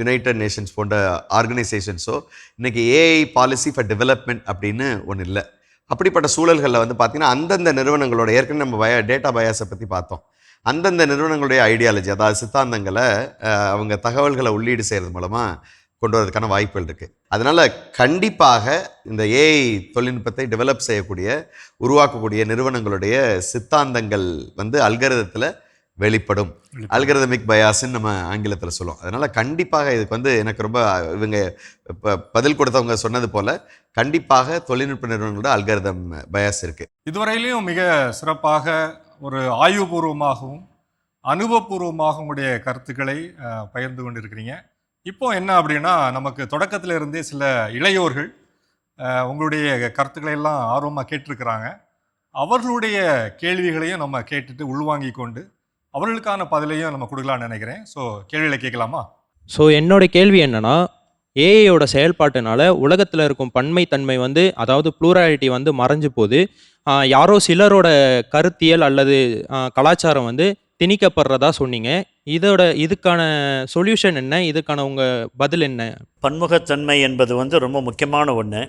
யுனைடெட் நேஷன்ஸ் போன்ற ஆர்கனைசேஷன்ஸோ இன்றைக்கி ஏஐ பாலிசி ஃபார் டெவலப்மெண்ட் அப்படின்னு ஒன்று இல்லை. அப்படிப்பட்ட சூழல்களில் வந்து பார்த்திங்கன்னா அந்தந்த நிறுவனங்களோட, ஏற்கனவே நம்ம டேட்டா பயாஸை பற்றி பார்த்தோம், அந்தந்த நிறுவனங்களுடைய ஐடியாலஜி, அதாவது சித்தாந்தங்களை அவங்க தகவல்களை உள்ளீடு செய்கிறது மூலமாக கொண்டு வரதுக்கான வாய்ப்புகள் இருக்குது. அதனால் கண்டிப்பாக இந்த ஏஐ தொழில்நுட்பத்தை டெவலப் செய்யக்கூடிய, உருவாக்கக்கூடிய நிறுவனங்களுடைய சித்தாந்தங்கள் வந்து அல்கரிதத்தில் வெளிப்படும். அல்கரிதமிக் பயாஸ்ன்னு நம்ம ஆங்கிலத்தில் சொல்லுவோம். அதனால் கண்டிப்பாக இதுக்கு வந்து எனக்கு ரொம்ப இவங்க பதில் கொடுத்தவங்க சொன்னது போல் கண்டிப்பாக தொழில்நுட்ப நிறுவனங்களோட அல்கரிதம் பயாஸ் இருக்குது. இதுவரையிலையும் மிக சிறப்பாக ஒரு ஆய்வுபூர்வமாகவும் அனுபவபூர்வமாகவும் உடைய கருத்துக்களை பகிர்ந்து கொண்டிருக்கிறீங்க. இப்போ என்ன அப்படின்னா, நமக்கு தொடக்கத்தில் இருந்தே சில இளையோர்கள் உங்களுடைய கருத்துக்களை எல்லாம் ஆர்வமாக கேட்டிருக்கிறாங்க. அவர்களுடைய கேள்விகளையும் நம்ம கேட்டுட்டு உள்வாங்கி கொண்டு அவர்களுக்கான பதிலையும் நம்ம கொடுக்கலாம்னு நினைக்கிறேன். ஸோ கேள்விகளை கேட்கலாமா? ஸோ என்னோட கேள்வி என்னன்னா, ஏஐயோட செயல்பாட்டுனால உலகத்தில் இருக்கும் பன்மைத்தன்மை வந்து, அதாவது ப்ளூராலிட்டி வந்து மறைஞ்சு போகுது. யாரோ சிலரோட கருத்தியல் அல்லது கலாச்சாரம் வந்து திணிக்கப்படுறதா சொன்னீங்க. இதுக்கான சொல்யூஷன் என்ன? இதுக்கான உங்கள் பதில் என்ன? பன்முகத்தன்மை என்பது வந்து ரொம்ப முக்கியமான ஒன்று.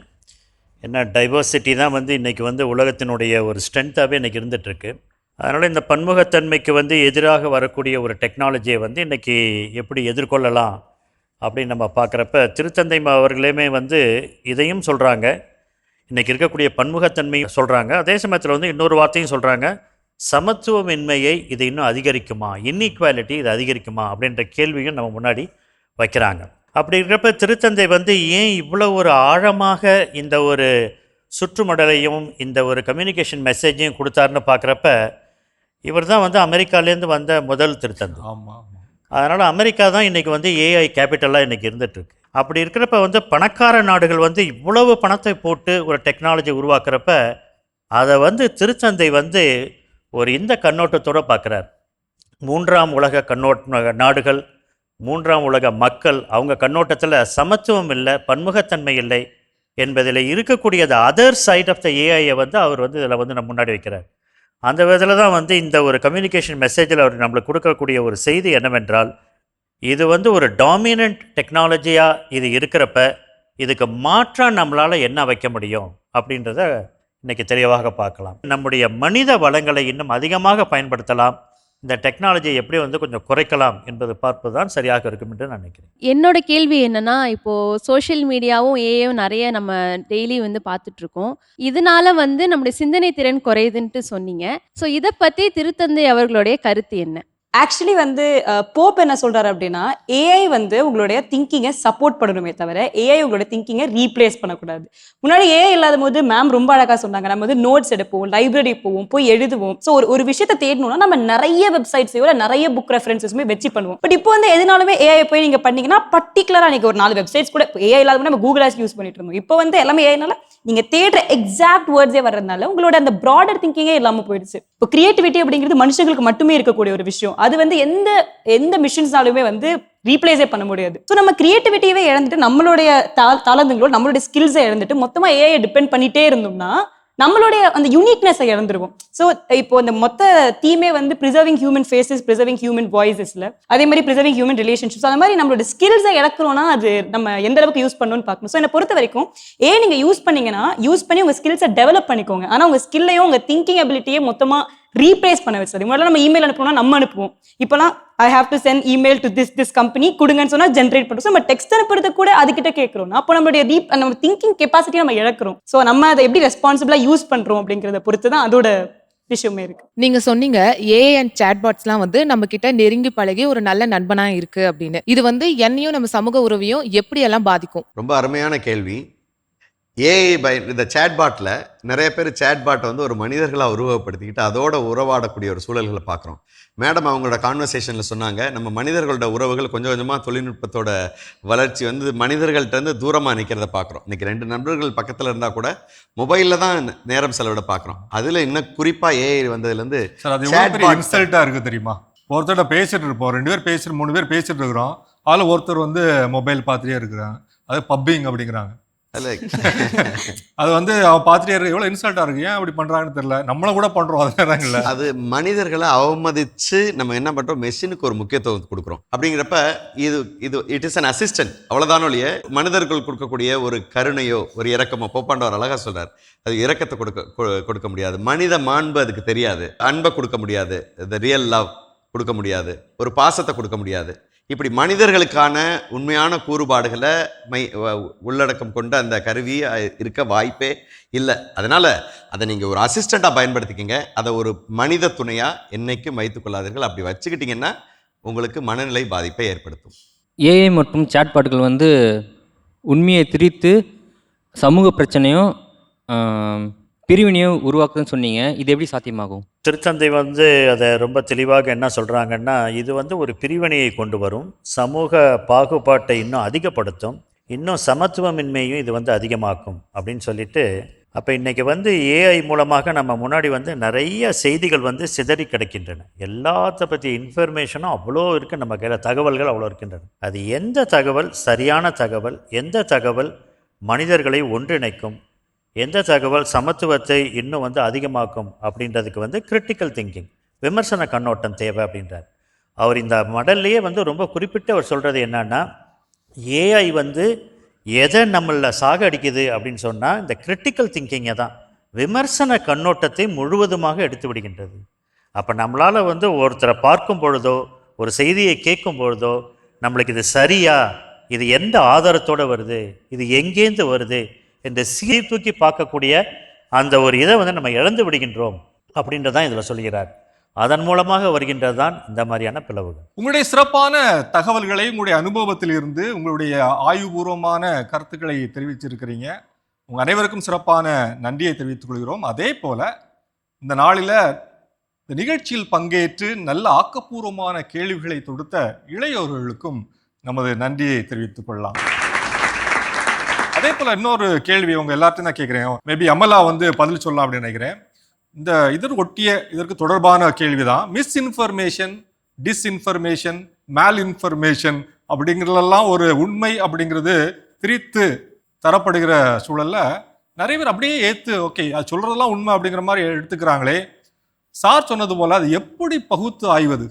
ஏன்னா டைவர்சிட்டி தான் வந்து இன்றைக்கி வந்து உலகத்தினுடைய ஒரு ஸ்ட்ரென்த்தாகவே இன்றைக்கி இருந்துகிட்ருக்கு. அதனால் இந்த பன்முகத்தன்மைக்கு வந்து எதிராக வரக்கூடிய ஒரு டெக்னாலஜியை வந்து இன்றைக்கி எப்படி எதிர்கொள்ளலாம் அப்படின்னு நம்ம பார்க்குறப்ப, திருத்தந்தை அவர்களையுமே வந்து இதையும் சொல்கிறாங்க, இன்றைக்கி இருக்கக்கூடிய பன்முகத்தன்மையும் சொல்கிறாங்க. அதே சமயத்தில் வந்து இன்னொரு வார்த்தையும் சொல்கிறாங்க, சமத்துவமின்மையை இது இன்னும் அதிகரிக்குமா, இன்இக்வாலிட்டி இது அதிகரிக்குமா அப்படின்ற கேள்வியும் நம்ம முன்னாடி வைக்கிறாங்க. அப்படி இருக்கிறப்ப திருத்தந்தை வந்து ஏன் இவ்வளோ ஒரு ஆழமாக இந்த ஒரு சுற்றுமடலையும் இந்த ஒரு கம்யூனிகேஷன் மெசேஜையும் கொடுத்தாருன்னு பார்க்குறப்ப, இவர் தான் வந்து அமெரிக்காலேருந்து வந்த முதல் திருத்தந்தை. ஆமாம். அதனால் அமெரிக்கா தான் இன்றைக்கி வந்து ஏஐ கேபிட்டலாக இன்றைக்கி இருந்துகிட்ருக்கு. அப்படி இருக்கிறப்ப வந்து பணக்கார நாடுகள் வந்து இவ்வளவு பணத்தை போட்டு ஒரு டெக்னாலஜி உருவாக்குறப்ப அதை வந்து திருத்தந்தை வந்து ஒரு இந்த கண்ணோட்டத்தோடு பார்க்குறார். 3ஆம் உலக நாடுகள், 3ஆம் உலக மக்கள், அவங்க கண்ணோட்டத்தில் சமத்துவம் இல்லை, பன்முகத்தன்மை இல்லை என்பதில் இருக்கக்கூடிய அதர் சைட் ஆஃப் த ஏஐயை வந்து அவர் வந்து இதில் வந்து நம்ம முன்னாடி வைக்கிறார். அந்த விதத்தில் தான் வந்து இந்த ஒரு கம்யூனிகேஷன் மெசேஜில் அவர் நம்மளுக்கு கொடுக்கக்கூடிய ஒரு செய்தி என்னவென்றால், இது வந்து ஒரு டாமினன்ட் டெக்னாலஜியாக இது இருக்கிறப்ப இதுக்கு மாற்றாக நம்மளால் என்ன வைக்க முடியும் அப்படின்றத இன்றைக்கி தெளிவாக பார்க்கலாம். நம்முடைய மனித வளங்களை இன்னும் அதிகமாக பயன்படுத்தலாம், இந்த டெக்னாலஜியை எப்படி வந்து கொஞ்சம் குறைக்கலாம் என்பது பார்ப்பது தான் சரியாக இருக்கும் என்று நான் நினைக்கிறேன். என்னோட கேள்வி என்னன்னா, இப்போது சோஷியல் மீடியாவும் ஏஐயும் நிறைய நம்ம டெய்லி வந்து பார்த்துட்ருக்கோம். இதனால வந்து நம்முடைய சிந்தனை திறன் குறையுதுன்ட்டு சொன்னீங்க. ஸோ இதை பற்றி திருத்தந்தை அவர்களுடைய கருத்து என்ன? ஆக்சுவலி வந்து போப் என்ன சொல்றாரு அப்படின்னா, ஏஐ வந்து உங்களுடைய திங்கிங்கை சப்போர்ட் பண்ணணுமே தவிர ஏஐ உங்களோட திங்கிங்கை ரீப்ளேஸ் பண்ணக்கூடாது. முன்னாடி ஏஐ இல்லாத போது மேம் ரொம்ப அழகா சொன்னாங்க, நம்ம வந்து நோட்ஸ் எடுப்போம், லைப்ரரி போவோம், போய் எழுதுவோம். ஸோ ஒரு விஷயத்தை தேடணும்னா நம்ம நிறைய வெப்சைட்ஸையோ நிறைய புக் ரெஃபரன்சஸுமே வச்சு பண்ணுவோம். பட் இப்போ வந்து எதுனாலுமே ஏஐ போய் நீங்க பண்ணீங்கன்னா பர்டிகுலரா நீங்க ஒரு 4 வெப்சைட்ஸ் கூட ஏஐ இல்லாத நம்ம கூகுள் ஆஸ் யூஸ் பண்ணிட்டு இருந்தோம். இப்போ வந்து எல்லாமே ஏஐனால நீங்க தேடுற எக்ஸாக்ட் வேர்ட்ஸே வர்றதுனால உங்களோட அந்த ப்ராடர் திங்கிங்கே இல்லாம போயிடுச்சு. இப்போ கிரியேட்டிவிட்டி அப்படிங்கிறது மனுஷங்களுக்கு மட்டுமே இருக்கக்கூடிய ஒரு விஷயம். அது வந்து எந்த மிஷின்ஸ்னாலுமே வந்து ரீப்ளேஸே பண்ண முடியாது. ஸோ நம்ம கிரியேட்டிவிட்டியவே இழந்துட்டு நம்மளுடைய தாளந்துங்களோட நம்மளுடைய ஸ்கில்ஸை இழந்துட்டு மொத்தமா ஏஐ டிபெண்ட் பண்ணிட்டே இருந்தோம்னா நம்மளுடைய அந்த யூனிக்னஸை இழந்துருவோம். ஸோ இப்போ இந்த மொத்த தீமே வந்து preserving human faces, preserving human வாய்ஸஸ்ல, அதே மாதிரி ப்ரிசர்விங் ஹியூமன் ரிலேஷன்ஷிப்ஸ், அந்த மாதிரி நம்மளோட ஸ்கில்ஸை இழக்கிறோம்னா அது நம்ம எந்த அளவுக்கு யூஸ் பண்ணணும்னு பார்க்கணும். ஸோ என்னை பொறுத்த வரைக்கும் நீங்க யூஸ் பண்ணீங்கன்னா யூஸ் பண்ணி உங்க ஸ்கில்ஸை டெவலப் பண்ணிக்கோங்க. ஆனால் உங்க ஸ்கில்லையும் உங்க திங்கிங் அபிலிட்டியே மொத்தமா ரீப்ளேஸ் பண்ண வச்சது. முதல்ல நம்ம இமெயில் அனுப்பணும்னா நம்ம அனுப்புவோம். இப்போலாம் I have to send email to this company கொடுங்கன்னு சொன்னா ஜென்ரேட் பண்ணுறோம். நம்ம டெக்ஸ்ட் அனுப்புறது கூட அதுக்கிட்ட கேட்குறோம். அப்போ நம்மளுடைய நம்ம திங்கிங் கெப்பாசிட்டி நம்ம இழக்கிறோம். ஸோ நம்ம அதை எப்படி ரெஸ்பான்சிபிளா யூஸ் பண்றோம் அப்படிங்கிறத பொறுத்து தான் அதோட விஷயமே இருக்கு. நீங்க சொன்னீங்க ஏஐ அண்ட் சாட்பாட்ஸ்லாம் வந்து நம்ம கிட்ட நெருங்கி பழகி ஒரு நல்ல நண்பனா இருக்கு அப்படின்னு. இது வந்து என்னையும் நம்ம சமூக உறவையும் எப்படி எல்லாம் பாதிக்கும்? ரொம்ப அருமையான கேள்வி. ஏஐ இந்த சேட்பாட்டில் நிறைய பேர் சேட்பாட்டை வந்து ஒரு மனிதர்களாக உருவப்படுத்திக்கிட்டு அதோட உறவாடக்கூடிய ஒரு சூழல்களை பார்க்குறோம். மேடம் அவங்களோட கான்வர்சேஷனில் சொன்னாங்க, நம்ம மனிதர்களோட உறவுகள் கொஞ்சம் கொஞ்சமாக தொழில்நுட்பத்தோட வளர்ச்சி வந்து மனிதர்கள்ட்டேருந்து தூரமாக நிற்கிறத பார்க்குறோம். இன்றைக்கி 2 நண்பர்கள் பக்கத்தில் இருந்தால் கூட மொபைலில் தான் நேரம் செலவிட பார்க்குறோம். அதில் இன்னும் குறிப்பாக ஏஐ வந்ததுலேருந்து இன்சல்ட்டாக இருக்குது தெரியுமா? ஒருத்தர்கிட்ட பேசிட்டு இருப்போம், 2 பேர் பேசிட்டு 3 பேர் பேசிட்டு இருக்கிறோம், அதில் ஒருத்தர் வந்து மொபைல் பார்த்துட்டே இருக்கிறாங்க. அது பப்பிங் அப்படிங்கிறாங்க. அது வந்து அவன் பார்த்துட்டே இருக்க எவ்வளோ இன்சல்ட்டாக இருக்கு. ஏன் அப்படி பண்ணுறாங்கன்னு தெரியல. நம்மளை கூட பண்ணுறோம். அதனால அது மனிதர்களை அவமதித்து நம்ம என்ன பண்ணுறோம், மெஷினுக்கு ஒரு முக்கியத்துவம் கொடுக்குறோம். அப்படிங்கிறப்ப இட் இஸ் அன் அசிஸ்டன்ட், அவ்வளோதானோ இல்லையே. மனிதர்கள் கொடுக்கக்கூடிய ஒரு கருணையோ ஒரு இரக்கமோ, போப்பாண்டவர் அழகாக சொல்கிறார், அது இரக்கத்தை கொடுக்க முடியாது. மனித மாண்பு அதுக்கு தெரியாது. அன்பை கொடுக்க முடியாது, த ரியல் லவ் கொடுக்க முடியாது, ஒரு பாசத்தை கொடுக்க முடியாது. இப்படி மனிதர்களுக்கான உண்மையான கூறுபாடுகளை உள்ளடக்கம் கொண்ட அந்த கருவி இருக்க வாய்ப்பே இல்லை. அதனால் அதை நீங்கள் ஒரு அசிஸ்டண்ட்டாக பயன்படுத்திக்கிங்க. அதை ஒரு மனித துணையாக என்னைக்கும் வைத்துக்கொள்ளாதீர்கள். அப்படி வச்சுக்கிட்டிங்கன்னா உங்களுக்கு மனநிலை பாதிப்பை ஏற்படுத்தும். ஏஐ மற்றும் சாட்பாட்டுகள் வந்து உண்மையை திரித்து சமூக பிரச்சனையும் பிரிவினையும் உருவாக்குதுன்னு சொன்னீங்க. இது எப்படி சாத்தியமாகும்? திருத்தந்தை வந்து அதை ரொம்ப தெளிவாக என்ன சொல்கிறாங்கன்னா, இது வந்து ஒரு பிரிவினையை கொண்டு வரும், சமூக பாகுபாட்டை இன்னும் அதிகப்படுத்தும், இன்னும் சமத்துவமின்மையும் இது வந்து அதிகமாக்கும் அப்படின்னு சொல்லிட்டு, அப்போ இன்றைக்கி வந்து ஏஐ மூலமாக நம்ம முன்னாடி வந்து நிறைய செய்திகள் வந்து சிதறி கிடைக்கின்றன. எல்லாத்த பற்றி இன்ஃபர்மேஷனும் அவ்வளோ இருக்குது நம்ம கையில், தகவல்கள் அவ்வளோ இருக்கின்றன. அது எந்த தகவல் சரியான தகவல், எந்த தகவல் மனிதர்களை ஒன்றிணைக்கும், எந்த தகவல் சமத்துவத்தை இன்னும் வந்து அதிகமாக்கும் அப்படின்றதுக்கு வந்து கிரிட்டிக்கல் திங்கிங், விமர்சன கண்ணோட்டம் தேவை அப்படின்றார் அவர். இந்த மடல்லையே வந்து ரொம்ப குறிப்பிட்டு அவர் சொல்கிறது என்னன்னா, ஏஐ வந்து எதை நம்மள சாகடிக்குது அப்படின்னு சொன்னால் இந்த கிரிட்டிக்கல் திங்கிங்கை தான், விமர்சன கண்ணோட்டத்தை முழுவதுமாக எடுத்து விடுகின்றது. அப்போ நம்மளால் வந்து ஒருத்தரை பார்க்கும் பொழுதோ ஒரு செய்தியை கேட்கும் பொழுதோ நம்மளுக்கு இது சரியா, இது எந்த ஆதாரத்தோடு வருது, இது எங்கேருந்து வருது என்று சீர்தூக்கி பார்க்கக்கூடிய அந்த ஒரு இதை வந்து நம்ம இழந்து விடுகின்றோம் அப்படின்றதான் இதில் சொல்கிறார். அதன் மூலமாக வருகின்றது தான் இந்த மாதிரியான பிளவுகள். உங்களுடைய சிறப்பான தகவல்களை உங்களுடைய அனுபவத்தில் இருந்து உங்களுடைய ஆய்வுபூர்வமான கருத்துக்களை தெரிவிச்சிருக்கிறீங்க. உங்கள் அனைவருக்கும் சிறப்பான நன்றியை தெரிவித்துக் கொள்கிறோம். அதே போல இந்த நாளில் இந்த நிகழ்ச்சியில் பங்கேற்று நல்ல ஆக்கப்பூர்வமான கேள்விகளை தொடுத்த இளையோர்களுக்கும் நமது நன்றியை தெரிவித்துக் கொள்ளலாம். அதே போல இன்னொரு கேள்வி உங்க எல்லாத்தையும் தான் கேட்கிறேன். மேபி அமலா வந்து பதில் சொல்லலாம் அப்படின்னு நினைக்கிறேன். இந்த இதற்கு தொடர்பான கேள்விதான். மிஸ்இன்ஃபர்மேஷன், டிஸ்இன்ஃபர்மேஷன், மேல் இன்ஃபர்மேஷன் அப்படிங்கிறதெல்லாம் ஒரு உண்மை அப்படிங்கிறது பிரித்து தரப்படுகிற சூழல்ல நிறைய பேர் அப்படியே ஏத்து ஓகே அது சொல்றதெல்லாம் உண்மை அப்படிங்கிற மாதிரி எடுத்துக்கிறாங்களே. சார் சொன்னது போல அது எப்படி பகுத்து ஆய்வது,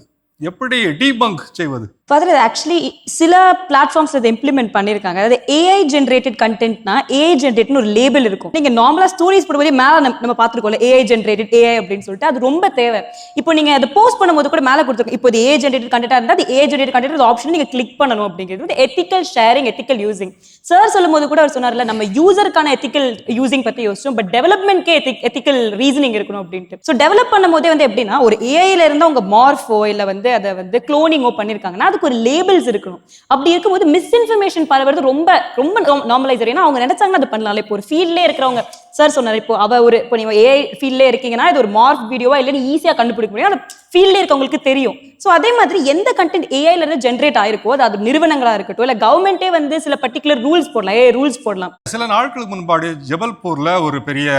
எப்படி டீபங்க் செய்வது? ஃபாதர், ஆக்சுவலி சில பிளாட்ஃபார்ம்ஸ் இதை இம்ப்ளிமெண்ட் பண்ணியிருக்காங்க. அதாவது ஏஐ ஜென்ரேட்டட் கண்டென்ட்னா ஏஐ ஜென்ரேட்னு ஒரு லேபிள் இருக்கும். நீங்க நார்மலா ஸ்டோரிஸ் போடும்போது மேலே நம்ம பார்த்துருக்கோம்ல ஏஐ ஜென்ரேட்டட் ஏஐ அப்படின்னு சொல்லிட்டு, அது ரொம்ப தேவை. இப்போ நீங்க அதை போஸ்ட் பண்ணும்போது கூட மேலே கொடுத்துருக்கோம், இப்போ ஏஐ ஜென்ரேட்டட் கண்டென்ட்டாக இருந்தால் அது ஏஐ ஜென்ரேட்டட் கண்டென்ட் ஆப்ஷன் நீங்க கிளிக் பண்ணணும் அப்படிங்கிறது ethical sharing, ethical using. Sir சொல்லும் போது கூட அவர் சொன்னார்ல, நம்ம யூசருக்கான எத்திக்கல் யூசிங் பத்தி யோசிச்சோம், பட் டெவலப்மெண்ட்கே எத்திக்கல் ரீசனிங் இருக்கணும் அப்படின்ட்டு. ஸோ டெவலப் பண்ணும் போதே வந்து எப்படின்னா, ஒரு ஏஐல இருந்தால் உங்க மார்ஃபோ இல்லை வந்து அதை வந்து குளோனிங்கோ பண்ணியிருக்காங்கன்னா அதுக்கு ஒரு லேபிள்ஸ் இருக்கணும். அப்படி இருக்கும்போது மிஸ்இன்ஃபர்மேஷன் பரவுறது ரொம்ப ரொம்ப நார்மலைஸ். ஏன்னா அவங்க நினைச்சாங்கன்னா அது பண்ணலாம். இப்போ ஒரு ஃபீல்ட்லேயே இருக்கிறவங்க சார் சொன்னார், இப்போ நீங்க ஏஐ ஃபீல்ட்லேயே இருக்கீங்கன்னா இது ஒரு மார்க் வீடியோவா இல்லைன்னு ஈஸியாக கண்டுபிடிக்க முடியும். அந்த ஃபீல்ட்லேயே இருக்கவங்களுக்கு தெரியும். ஸோ அதே மாதிரி எந்த கண்டென்ட் ஏஐல இருந்து ஜென்ரேட் ஆயிருக்கோ அது நிறுவனங்களா இருக்கட்டும் இல்ல கவர்மெண்டே வந்து சில பர்டிகுலர் ரூல்ஸ் போடலாம், ஏஐ ரூல்ஸ் போடலாம். சில நாட்களுக்கு முன்பாடு ஜபல்பூர்ல ஒரு பெரிய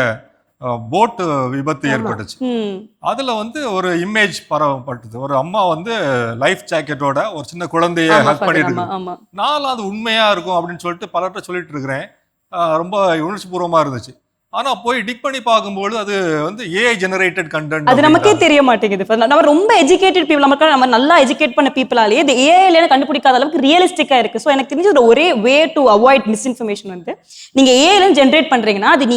போட் விபத்து ஏற்பட்டுச்சு. அதுல வந்து ஒரு இமேஜ் பரவப்பட்டது. ஒரு அம்மா வந்து லைஃப் ஜாக்கெட்டோட ஒரு சின்ன குழந்தைய ஹக் பண்ணிட்டு இருக்கு. நான் அது உண்மையா இருக்கும் அப்படின்னு சொல்லிட்டு பலர்கிட்ட சொல்லிட்டு இருக்கிறேன். ரொம்ப உணர்ச்சி பூர்வமா இருந்துச்சு. ஆனா போய் டிக் பண்ணி பார்க்கும்போது அது வந்து ஏஐ ஜெனரேட்டட் கண்டென்ட். அது நமக்கே தெரிய மாட்டேங்குது. நம்ம ரொம்ப எஜுகேட்டட் பீப்புள், நம்ம நல்லா எஜுகேட் பண்ண பீப்புளாலே இது ஏஐல கண்டுபிடிக்காத அளவுக்கு ரியலிஸ்டிக்கா இருக்கு. ஸோ எனக்கு தெரிஞ்ச ஒரே வே டு அவாய்ட் மிஸ்இன்ஃபர்மேஷன் வந்து நீங்க ஏஐல ஜென்ரேட் பண்றீங்கன்னா அது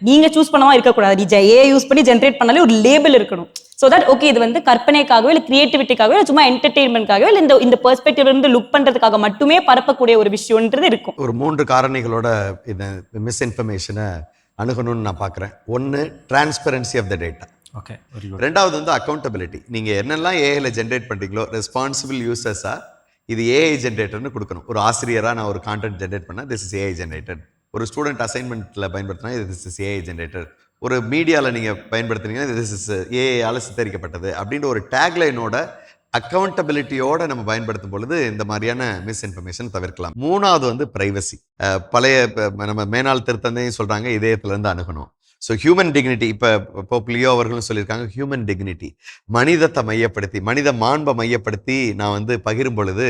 நீங்க சூஸ் பண்ணவா இருக்கக்கூடாது. நீ ஏஐ யூஸ் பண்ணி ஜென்ரேட் பண்ணாலே ஒரு லேபிள் இருக்கணும். ஸோ தட் ஓகே இது வந்து கற்பனைக்காகவோ இல்லை கிரியேட்டிவிட்டிக்காகவோ இல்லை சும்மா என்டர்டெயின்மெண்ட்காகவோ இல்லை இந்த பெர்ஸ்பெக்டிவ்ல இருந்து லுக் பண்றதுக்காக மட்டுமே பரப்பக்கூடிய ஒரு விஷயம்ன்றது இருக்கும். ஒரு 3 காரணிகளோட இந்த மிஸ்இன்ஃபர்மேஷனை அணுகணும்னு நான் பார்க்குறேன். ஒன்று, transparency of the data. Okay, very good. ரெண்டாவது வந்து அக்கௌண்டபிலிட்டி. நீங்கள் என்னெல்லாம் ஏஐல ஜென்ரேட் பண்ணுறீங்களோ ரெஸ்பான்சிபிள் யூசர்ஸாக இது ஏஐ ஜென்ரேட்டர்னு கொடுக்கணும். ஒரு ஆசிரியராக நான் ஒரு கான்டென்ட் ஜென்ரேட் பண்ணால் திஸ் இஸ் ஏஐ ஜென்ரேட்டட். ஒரு ஸ்டூடெண்ட் அசைன்மெண்ட்டில் பயன்படுத்தினா திஸ் இஸ் ஏஐ ஜென்ரேட்டட். ஒரு மீடியாவில் நீங்கள் பயன்படுத்துனீங்கன்னா திஸ் இஸ் ஏஐயால் சித்தரிக்கப்பட்டது அப்படின்ற ஒரு டேக்லைனோட அக்கௌண்டபிலிட்டியோட நம்ம பயன்படுத்தும் பொழுது இந்த மாதிரியான மிஸ்இன்ஃபர்மேஷன் தவிர்க்கலாம். மூணாவது வந்து பிரைவசி. பழைய நம்ம மேனாள் திருத்தந்தையும் சொல்றாங்க இதயத்திலேருந்து அணுகணும். ஸோ ஹியூமன் டிக்னிட்டி, இப்போ லியோ அவர்களும் சொல்லியிருக்காங்க ஹியூமன் டிக்னிட்டி, மனிதத்தை மையப்படுத்தி மனித மாண்பை மையப்படுத்தி நான் வந்து பகிரும் பொழுது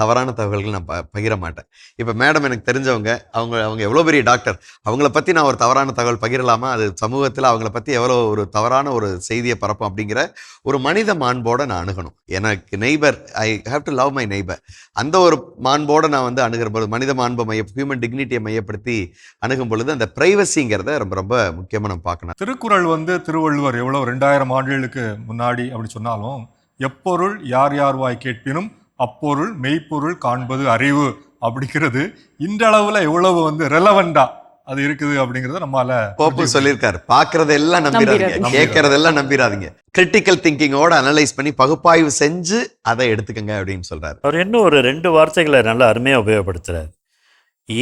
தவறான தகவல்கள் நான் பகிர மாட்டேன். இப்போ மேடம் எனக்கு தெரிஞ்சவங்க, அவங்க எவ்வளோ பெரிய டாக்டர், அவங்கள பற்றி நான் ஒரு தவறான தகவல் பகிரலாமா? அது சமூகத்தில் அவங்கள பற்றி எவ்வளோ ஒரு தவறான ஒரு செய்தியை பரப்பும் அப்படிங்கிற ஒரு மனித மாண்போடு நான் அணுகணும். எனக்கு neighbour, I have to love my neighbour. அந்த ஒரு மாண்போடு நான் வந்து அணுகிற பொழுது மனித மாண்பை ஹியூமன் டிக்னிட்டியை மையப்படுத்தி அணுகும் பொழுது அந்த பிரைவசிங்கிறத ரொம்ப ரொம்ப முக்கியமாக நம்ம பார்க்கணும். திருக்குறள் வந்து திருவள்ளுவர் எவ்வளோ 2000 ஆண்டுகளுக்கு முன்னாடி அப்படி சொன்னாலும் எப்பொருள் யார் யார் வாய் கேட்பினும் அப்பொருள் மெய்ப்பொருள் காண்பது அறிவு அப்படிங்கிறது இன்றளவுல எவ்வளவு வந்து ரெலவெண்டா அது இருக்குது அப்படிங்கறத நம்மால போப்பு சொல்லியிருக்காரு. பார்க்கறதெல்லாம் நம்பிடாதீங்க, கேட்கறதெல்லாம் நம்பிடாதீங்க, கிரிட்டிக்கல் திங்கிங்கோட அனலைஸ் பண்ணி பகுப்பாய்வு செஞ்சு அதை எடுத்துக்கங்க அப்படின்னு சொல்றாரு. அவர் இன்னும் ஒரு 2 வார்த்தைகளை நல்லா அருமையாக உபயோகப்படுத்துறாரு.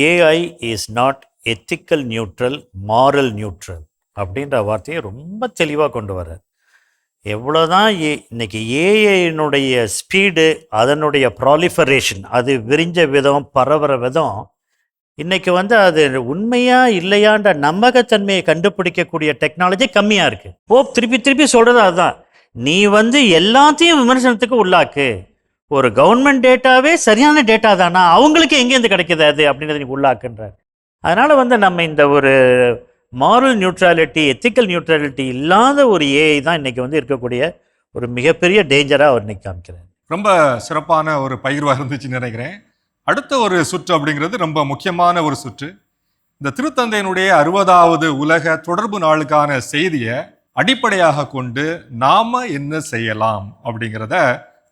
AI is not ethical neutral, moral neutral அப்படின்ற வார்த்தையை ரொம்ப தெளிவாக கொண்டு வர்றார். எவ்வளோதான் இன்னைக்கு ஏஐனுடைய ஸ்பீடு, அதனுடைய ப்ராலிஃபரேஷன், அது விரிஞ்ச விதம், பரவுற விதம், இன்னைக்கு வந்து அது உண்மையா இல்லையான்ற நம்பகத்தன்மையை கண்டுபிடிக்கக்கூடிய டெக்னாலஜி கம்மியாக இருக்குது. போப் திருப்பி திருப்பி சொல்கிறது அதுதான், நீ வந்து எல்லாத்தையும் விமர்சனத்துக்கு உள்ளாக்கு. ஒரு கவர்மெண்ட் டேட்டாவே சரியான டேட்டா தானா, அவங்களுக்கு எங்கேருந்து கிடைக்கிது அது அப்படின்றத நீ உள்ளாக்குன்றார். அதனால் வந்து நம்ம இந்த ஒரு மாரல் நியூட்ரலிட்டி, எத்திக்கல் நியூட்ரலிட்டி இல்லாத ஒரு ஏஐ தான் இன்றைக்கி வந்து இருக்கக்கூடிய ஒரு மிகப்பெரிய டேஞ்சராக அவர் இன்னைக்கு காமிக்கிறார். ரொம்ப சிறப்பான ஒரு பகிர்வாக இருந்துச்சுன்னு நினைக்கிறேன். அடுத்த ஒரு சுற்று அப்படிங்கிறது ரொம்ப முக்கியமான ஒரு சுற்று. இந்த திருத்தந்தையினுடைய 60வது உலக தொடர்பு நாளுக்கான செய்தியை அடிப்படையாக கொண்டு நாம என்ன செய்யலாம் அப்படிங்கிறத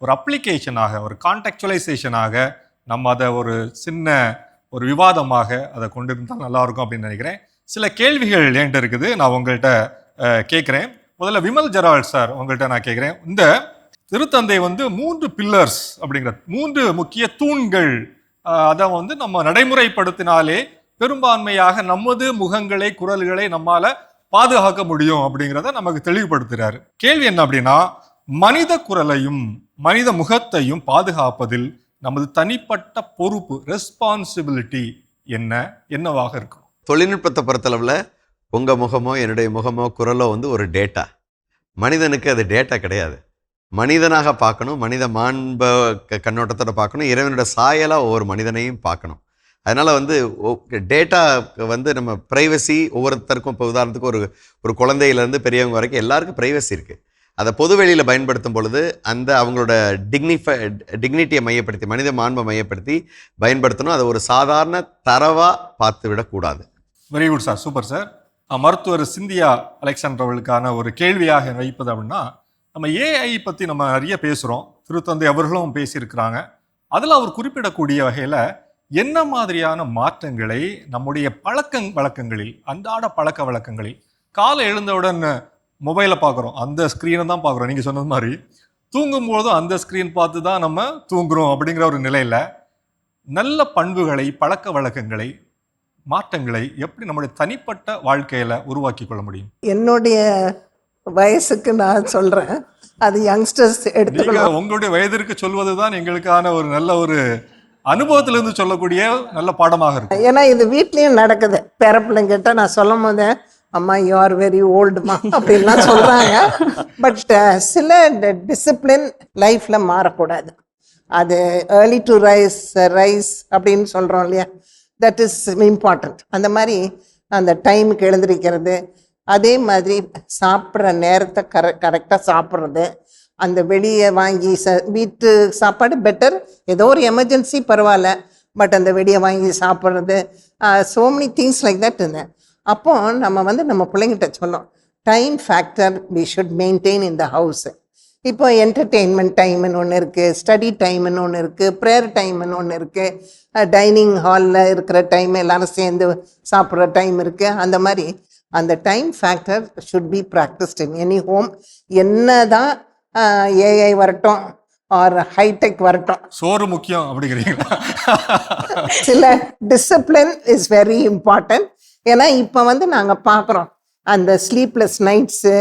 ஒரு அப்ளிகேஷனாக, ஒரு கான்டெக்சுவலைசேஷனாக நம்ம அதை ஒரு சின்ன ஒரு விவாதமாக அதை கொண்டு இருந்தால் நல்லா இருக்கும் அப்படின்னு நினைக்கிறேன். சில கேள்விகள் என்கிட்ட இருக்குது, நான் உங்கள்கிட்ட கேட்குறேன். முதல்ல விமல் ஜெரால்ட் சார் உங்கள்கிட்ட நான் கேட்குறேன். இந்த திருத்தந்தை வந்து 3 பில்லர்ஸ் அப்படிங்கிற 3 முக்கிய தூண்கள், அதை வந்து நம்ம நடைமுறைப்படுத்தினாலே பெரும்பான்மையாக நமது முகங்களை, குரல்களை நம்மால பாதுகாக்க முடியும் அப்படிங்கிறத நமக்கு தெளிவுபடுத்துறாரு. கேள்வி என்ன அப்படின்னா, மனித குரலையும் மனித முகத்தையும் பாதுகாப்பதில் நமது தனிப்பட்ட பொறுப்பு, ரெஸ்பான்சிபிலிட்டி என்னவாக இருக்கும்? தொழில்நுட்பத்தை பொறுத்தளவில் உங்கள் முகமோ என்னுடைய முகமோ குரலோ வந்து ஒரு டேட்டா. மனிதனுக்கு அது டேட்டா கிடையாது. மனிதனாக பார்க்கணும், மனித மாண்ப கண்ணோட்டத்தோட பார்க்கணும், இறைவனோட சாயலாக ஒவ்வொரு மனிதனையும் பார்க்கணும். அதனால் வந்து டேட்டா வந்து நம்ம ப்ரைவசி ஒவ்வொருத்தருக்கும், இப்போ உதாரணத்துக்கு ஒரு குழந்தையிலேருந்து பெரியவங்க வரைக்கும் எல்லாருக்கும் ப்ரைவசி இருக்குது. அதை பொதுவெளியில் பயன்படுத்தும் பொழுது அந்த அவங்களோட டிக்னிட்டியை மையப்படுத்தி, மனித மாண்பை மையப்படுத்தி பயன்படுத்தணும். அதை ஒரு சாதாரண தரவாக பார்த்து விடக்கூடாது. Very good sir, super sir. மருத்துவர் சிந்தியா அலெக்சாண்டர் அவர்களுக்கான ஒரு கேள்வியாக வைப்பது அப்படின்னா, நம்ம ஏஐ பற்றி நம்ம நிறைய பேசுகிறோம், திருத்தந்தை அவர்களும் பேசியிருக்கிறாங்க. அதில் அவர் குறிப்பிடக்கூடிய வகையில் என்ன மாதிரியான மாற்றங்களை நம்முடைய வழக்கங்களில், அன்றாட பழக்க வழக்கங்களில், காலை எழுந்தவுடன் மொபைலை பார்க்குறோம், அந்த ஸ்க்ரீனை தான் பார்க்குறோம். நீங்கள் சொன்னது மாதிரி தூங்கும்போதும் அந்த ஸ்க்ரீன் பார்த்து தான் நம்ம தூங்குறோம் அப்படிங்கிற ஒரு நிலையில் நல்ல பண்புகளை, பழக்க வழக்கங்களை, மாற்றங்களை எப்படி நம்முடைய தனிப்பட்ட வாழ்க்கையில் உருவாக்கி கொள்ள முடியும்? என்னுடைய வயசுக்கு நான் சொல்கிறேன், அது யங்ஸ்டர்ஸ் எடுத்துக்கணும். நீங்கள் உங்களுடைய வயதிற்கு சொல்வது தான் எங்களுக்கான ஒரு நல்ல ஒரு அனுபவத்திலிருந்து சொல்லக்கூடிய நல்ல பாடமாக இருக்கும். ஏன்னா இது வீட்லேயும் நடக்குது. பேர பிள்ளைங்கிட்ட நான் சொல்லும் போது, அம்மா யூ ஆர் வெரி ஓல்டுமா அப்படின்லாம் சொல்கிறாங்க. பட் சில டிசிப்ளின் லைஃப்பில் மாறக்கூடாது. அது ஏர்லி டு ரைஸ் அப்படின்னு சொல்கிறோம் இல்லையா, தட் இஸ் இம்பார்ட்டண்ட். அந்த மாதிரி அந்த டைமுக்கு எழுந்திருக்கிறது, அதே மாதிரி சாப்பிட்ற நேரத்தை கரெக்டாக சாப்பிட்றது, அந்த வெளியே வாங்கி வீட்டு சாப்பாடு பெட்டர், ஏதோ ஒரு எமர்ஜென்சி பரவாயில்ல, பட் அந்த வெளியே வாங்கி சாப்பிட்றது, so many things like that இருந்தேன். அப்போ நம்ம வந்து நம்ம பிள்ளைங்கிட்ட சொன்னோம், time factor we should maintain in the house. இப்போ என்டர்டெயின்மெண்ட் டைம்னு ஒன்று இருக்குது, ஸ்டடி டைம்னு ஒன்று இருக்குது, ப்ரேயர் டைம்னு ஒன்று இருக்குது, டைனிங் ஹாலில் இருக்கிற டைம், எல்லாரும் சேர்ந்து சாப்பிட்ற டைம் இருக்குது. அந்த மாதிரி அந்த time factor should be practised in any home. என்ன தான் ஏஐ வரட்டும் ஆர் ஹைடெக் வரட்டும், சோறு முக்கியம் அப்படிங்கிறீங்களா? சில டிசிப்ளின் இஸ் வெரி இம்பார்ட்டன்ட். ஏன்னா இப்போ வந்து நாங்கள் பார்க்குறோம் அந்த sleepless nights,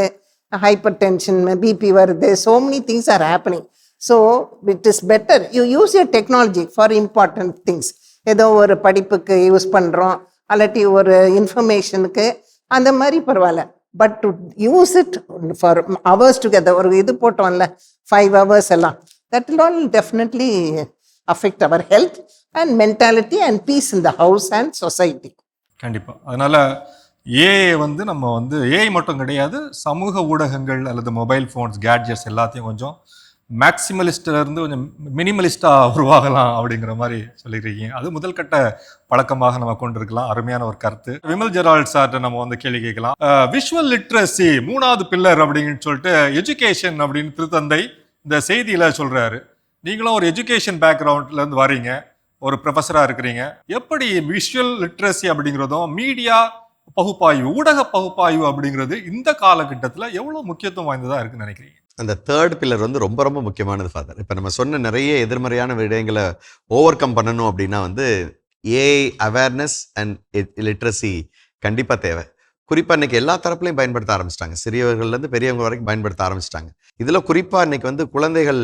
hypertension, BP வருது, so many things are happening. So it is better you use your technology for important things. ஏதோ ஒரு படிப்புக்கு யூஸ் பண்ணுறோம், அல்லாட்டி ஒரு இன்ஃபர்மேஷனுக்கு, அந்த மாதிரி பரவாயில்ல. But to use it for hours together, ஒரு இது போட்டோம்ல 5 hours எல்லாம், that will all definitely affect our health and mentality and peace in the house and society. கண்டிப்பாக. அதனால் ஏஐ வந்து நம்ம வந்து ஏஐ மட்டும் கிடையாது, சமூக ஊடகங்கள் அல்லது மொபைல் ஃபோன்ஸ், கேட்ஜெட்ஸ் எல்லாத்தையும் கொஞ்சம் மேக்சிமலிஸ்டிலேருந்து கொஞ்சம் மினிமலிஸ்டாக உருவாகலாம் அப்படிங்கிற மாதிரி சொல்லியிருக்கீங்க. அது முதல் கட்ட பழக்கமாக நம்ம கொண்டிருக்கலாம். அருமையான ஒரு கருத்து. விமல் ஜெரால்ட் சார்ட்ட நம்ம வந்து கேள்வி கேட்கலாம். விஷுவல் லிட்ரஸி 3வது பில்லர் அப்படின்னு சொல்லிட்டு எஜுகேஷன் அப்படின்னு திருத்தந்தை இந்த செய்தியில் சொல்கிறாரு. நீங்களும் ஒரு எஜுகேஷன் பேக்ரவுண்ட்லேருந்து வரீங்க, ஒரு ப்ரொஃபஸராக இருக்கிறீங்க. எப்படி விஷுவல் லிட்ரஸி அப்படிங்கிறதும் மீடியா பகுப்பாய்வு, ஊடக பகுப்பாய்வு அப்படிங்கிறது இந்த காலகட்டத்தில் எவ்வளோ முக்கியத்துவம் வாய்ந்ததாக இருக்குன்னு நினைக்கிறீங்க? அந்த தேர்ட் பில்லர் வந்து ரொம்ப ரொம்ப முக்கியமானது ஃபாதர். இப்போ நம்ம சொன்ன நிறைய எதிர்மறையான விடயங்களை ஓவர் கம் பண்ணணும் அப்படின்னா வந்து ஏஐ அவேர்னஸ் அண்ட் லிட்ரஸி கண்டிப்பாக தேவை. குறிப்பாக இன்றைக்கி எல்லா தரப்புலையும் பயன்படுத்த ஆரம்பிச்சிட்டாங்க, சிறியவர்கள்லேருந்து பெரியவங்க வரைக்கும் பயன்படுத்த ஆரம்பிச்சிட்டாங்க. இதில் குறிப்பாக இன்றைக்கி வந்து குழந்தைகள்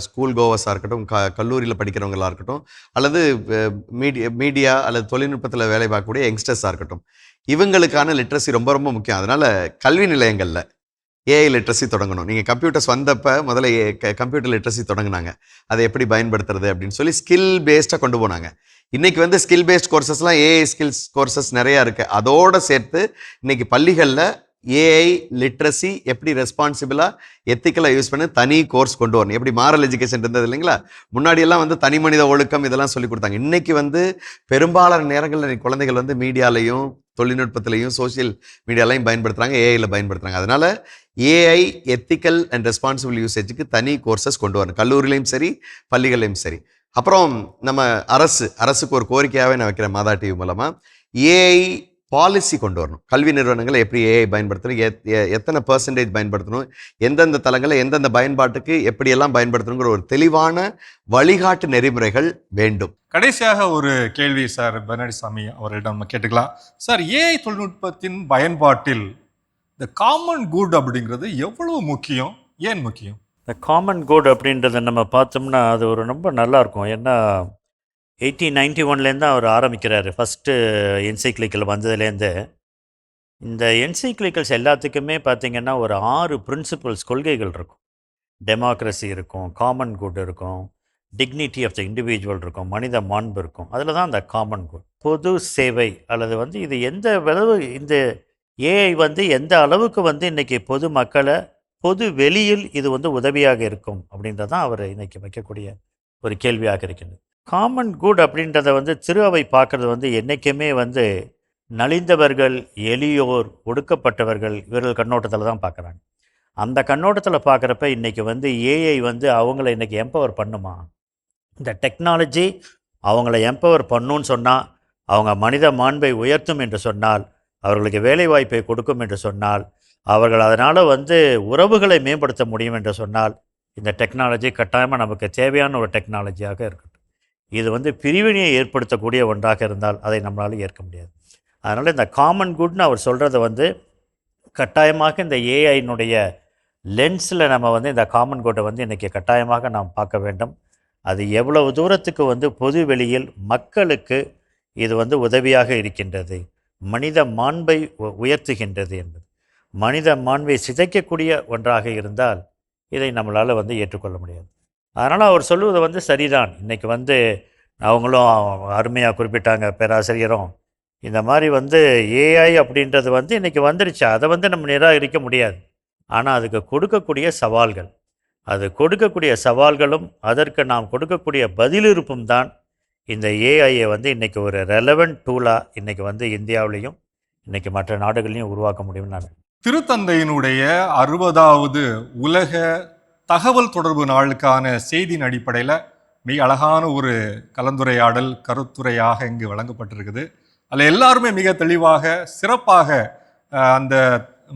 ஸ்கூல் கோவர்ஸாக இருக்கட்டும், கல்லூரியில் படிக்கிறவங்களாக இருக்கட்டும், அல்லது மீடியா அல்லது தொழில்நுட்பத்தில் வேலை பார்க்கக்கூடிய யங்ஸ்டர்ஸாக இருக்கட்டும், இவங்களுக்கான லிட்ரஸி ரொம்ப ரொம்ப முக்கியம். அதனால் கல்வி நிலையங்களில் ஏஐ லிட்ரஸி தொடங்கணும். நீங்கள் கம்ப்யூட்டர்ஸ் வந்தப்போ முதல்ல கம்ப்யூட்டர் லிட்ரஸி தொடங்கினாங்க, அதை எப்படி பயன்படுத்துறது அப்படின்னு சொல்லி ஸ்கில் பேஸ்டாக கொண்டு போனாங்க. இன்றைக்கி வந்து ஸ்கில் பேஸ்ட் கோர்சஸ்லாம் ஏஐ ஸ்கில்ஸ் கோர்சஸ் நிறையா இருக்குது. அதோடு சேர்த்து இன்றைக்கி பள்ளிகளில் ஏஐ லிட்ரஸி எப்படி ரெஸ்பான்சிபிளாக எத்திக்கலாக யூஸ் பண்ணி தனி கோர்ஸ் கொண்டு வரணும். எப்படி மாரல் எஜுகேஷன் இருந்தது இல்லைங்களா, முன்னாடியெல்லாம் வந்து தனி மனித ஒழுக்கம் இதெல்லாம் சொல்லி கொடுத்தாங்க. இன்றைக்கி வந்து பெரும்பாலான நேரங்களில் குழந்தைகள் வந்து மீடியாலையும் தொழில்நுட்பத்திலையும் சோசியல் மீடியாலையும் பயன்படுத்துகிறாங்க, ஏஐயில் பயன்படுத்துகிறாங்க. அதனால் ஏஐ எத்திக்கல் அண்ட் ரெஸ்பான்சிபிள் யூசேஜுக்கு தனி கோர்சஸ் கொண்டு வரணும், கல்லூரிலையும் சரி பள்ளிகளையும் சரி. அப்புறம் நம்ம அரசுக்கு ஒரு கோரிக்கையாகவே நான் வைக்கிறேன் மாதா டிவி மூலமாக, ஏஐ பாலிசி கொண்டு வரணும். கல்வி நிறுவனங்களை எப்படி ஏஐ பயன்படுத்தணும், எத்தனை % பயன்படுத்தணும், எந்தெந்த தளங்களை எந்தெந்த பயன்பாட்டுக்கு எப்படியெல்லாம் பயன்படுத்தணுங்கிற ஒரு தெளிவான வழிகாட்டு நெறிமுறைகள் வேண்டும். கடைசியாக ஒரு கேள்வி சார் பெர்னாடிசாமி அவர்களிடம் நம்ம கேட்டுக்கலாம். சார், ஏஐ தொழில்நுட்பத்தின் பயன்பாட்டில் இந்த காமன் குட் அப்படிங்கிறது எவ்வளவு முக்கியம், ஏன் முக்கியம்? இந்த காமன் குட் அப்படின்றத நம்ம பார்த்தோம்னா அது ஒரு ரொம்ப நல்லாயிருக்கும். ஏன்னா 1891 அவர் ஆரம்பிக்கிறாரு ஃபஸ்ட்டு என்சைக்ளிக்கல் வந்ததுலேருந்து. இந்த என்சைக்ளிக்கல்ஸ் எல்லாத்துக்குமே பார்த்திங்கன்னா ஒரு 6 பிரின்சிபல்ஸ், கொள்கைகள் இருக்கும். டெமோக்ரஸி இருக்கும், காமன் குட் இருக்கும், டிக்னிட்டி ஆஃப் த இண்டிவிஜுவல் இருக்கும், மனித மாண்பு இருக்கும். அதில் தான் அந்த காமன் குட், பொது சேவை அல்லது வந்து இது எந்த அளவு இந்த ஏஐ வந்து எந்த அளவுக்கு வந்து இன்றைக்கி பொது மக்களை பொது வெளியில் இது வந்து உதவியாக இருக்கும் அப்படின்றதான் அவர் இன்றைக்கி வைக்கக்கூடிய ஒரு கேள்வியாக இருக்கின்றது. காமன் குட் அப்படின்றத வந்து திரு அவை பார்க்குறது வந்து என்றைக்குமே வந்து நலிந்தவர்கள், எளியோர், ஒடுக்கப்பட்டவர்கள் இவர்கள் கண்ணோட்டத்தில் தான் பார்க்குறாங்க. அந்த கண்ணோட்டத்தில் பார்க்குறப்ப இன்றைக்கி வந்து ஏஐ வந்து அவங்கள இன்றைக்கி எம்பவர் பண்ணுமா, இந்த டெக்னாலஜி அவங்கள எம்பவர் பண்ணுன்னு சொன்னால், அவங்க மனித மாண்பை உயர்த்தும் என்று சொன்னால், அவர்களுக்கு வேலைவாய்ப்பை கொடுக்கும் என்று சொன்னால், அவர்கள் அதனால் வந்து உறவுகளை மேம்படுத்த முடியும் என்று சொன்னால், இந்த டெக்னாலஜி கட்டாயமாக நமக்கு தேவையான ஒரு டெக்னாலஜியாக இருக்கட்டும். இது வந்து பிரிவினையை ஏற்படுத்தக்கூடிய ஒன்றாக இருந்தால் அதை நம்மளால் ஏற்க முடியாது. அதனால் இந்த காமன் குட்னு அவர் சொல்கிறத வந்து கட்டாயமாக இந்த ஏஐனுடைய லென்ஸில் நம்ம வந்து இந்த காமன் குட்டை வந்து இன்றைக்கி கட்டாயமாக நாம் பார்க்க வேண்டும். அது எவ்வளவு தூரத்துக்கு வந்து பொது வெளியில் மக்களுக்கு இது வந்து உதவியாக இருக்கின்றது, மனித மாண்பை உயர்த்துகின்றது என்பது. மனித மாண்பை சிதைக்கக்கூடிய ஒன்றாக இருந்தால் இதை நம்மளால் வந்து ஏற்றுக்கொள்ள முடியாது. அதனால் அவர் சொல்லுவது வந்து சரிதான். இன்றைக்கி வந்து அவங்களும் அருமையாக குறிப்பிட்டாங்க பேராசிரியரும், இந்த மாதிரி வந்து ஏஐ அப்படின்றது வந்து இன்றைக்கி வந்துருச்சு, அதை வந்து நம்ம நிராகரிக்க முடியாது. ஆனால் அதுக்கு கொடுக்கக்கூடிய சவால்கள், அது கொடுக்கக்கூடிய சவால்களும் அதற்கு நாம் கொடுக்கக்கூடிய பதிலிருப்பும் தான் இந்த ஏஐயை வந்து இன்றைக்கி ஒரு ரெலவெண்ட் டூலாக இன்றைக்கி வந்து இந்தியாவிலையும் இன்றைக்கி மற்ற நாடுகள்லையும் உருவாக்க முடியும்னு நான். திருத்தந்தையினுடைய 60வது உலக தகவல் தொடர்பு நாளுக்கான செய்தியின் அடிப்படையில் மிக அழகான ஒரு கலந்துரையாடல் கருத்துரையாக இங்கு வழங்கப்பட்டிருக்குது. அதில் எல்லாருமே மிக தெளிவாக சிறப்பாக அந்த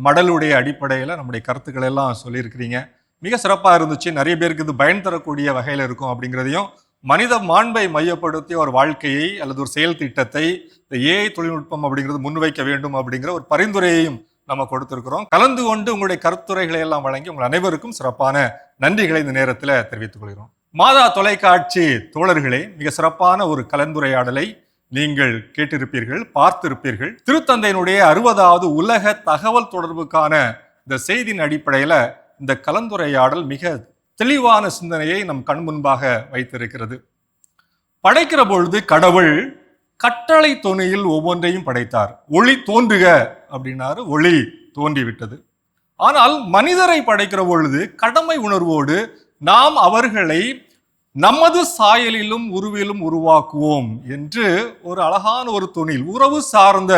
மடலுடைய அடிப்படையில் நம்முடைய கருத்துக்கள் எல்லாம் சொல்லியிருக்கிறீங்க. மிக சிறப்பாக இருந்துச்சு. நிறைய பேருக்கு இது பயன் தரக்கூடிய வகையில் இருக்கும் அப்படிங்கிறதையும், மனித மாண்பை மையப்படுத்தி ஒரு வாழ்க்கையை அல்லது ஒரு செயல் திட்டத்தை இந்த ஏஐ தொழில்நுட்பம் அப்படிங்கிறது முன்வைக்க வேண்டும் அப்படிங்கிற ஒரு பரிந்துரையையும் நம்ம கொடுத்திருக்கிறோம். கலந்து கொண்டு உங்களுடைய கருத்துரைகளை எல்லாம் வழங்கி உங்கள் அனைவருக்கும் சிறப்பான நன்றிகளை இந்த நேரத்தில் தெரிவித்துக் கொள்கிறோம். மாதா தொலைக்காட்சி தோழர்களே, மிக சிறப்பான ஒரு கலந்துரையாடலை நீங்கள் கேட்டிருப்பீர்கள், பார்த்திருப்பீர்கள். திருத்தந்தையினுடைய 60வது உலக தகவல் தொடர்புக்கான இந்த செய்தியின் அடிப்படையில் இந்த கலந்துரையாடல் மிக தெளிவான சிந்தனையை நம் கண் முன்பாக வைத்திருக்கிறது. படைக்கிற பொழுது கடவுள் கட்டளை தொனியில் ஒவ்வொன்றையும் படைத்தார். ஒளி தோன்றுக அப்படின்னாரு, ஒளி தோன்றிவிட்டது. ஆனால் மனிதரை படைக்கிற பொழுது கடமை உணர்வோடு நாம் அவர்களை நமது சாயலிலும் உருவிலும் உருவாக்குவோம் என்று ஒரு அழகான ஒரு தொனியில், உறவு சார்ந்த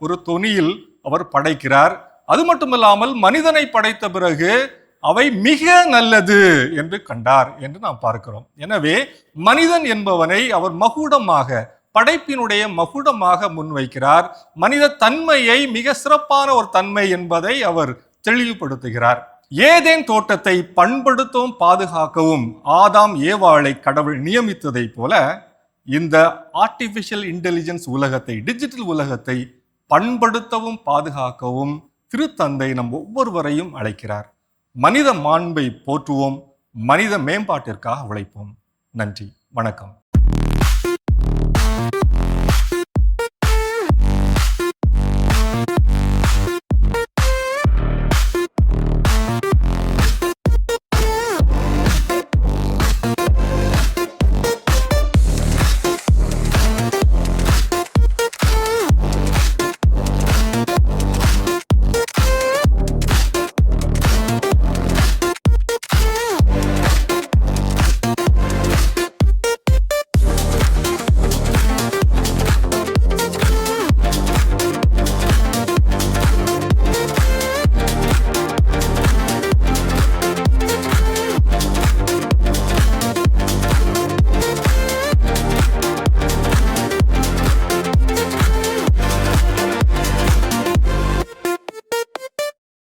ஒரு தொனியில் அவர் படைக்கிறார். அது மட்டுமில்லாமல் மனிதனை படைத்த பிறகு அவை மிக நல்லது என்று கண்டார் என்று நாம் பார்க்கிறோம். எனவே மனிதன் என்பவனை அவர் மகுடமாக, படைப்பினுடைய மகுடமாக முன்வைக்கிறார். மனித தன்மையை மிக சிறப்பான ஒரு தன்மை என்பதை அவர் தெளிவுபடுத்துகிறார். ஏதேன் தோட்டத்தை பண்படுத்தவும் பாதுகாக்கவும் ஆதாம் ஏவாளை கடவுள் நியமித்ததை போல இந்த ஆர்டிபிஷியல் இன்டெலிஜென்ஸ் உலகத்தை, டிஜிட்டல் உலகத்தை பண்படுத்தவும் பாதுகாக்கவும் திருத்தந்தை நம் ஒவ்வொருவரையும் அழைக்கிறார். மனித மாண்பை போற்றுவோம், மனித மேம்பாட்டிற்காக உழைப்போம். நன்றி, வணக்கம்.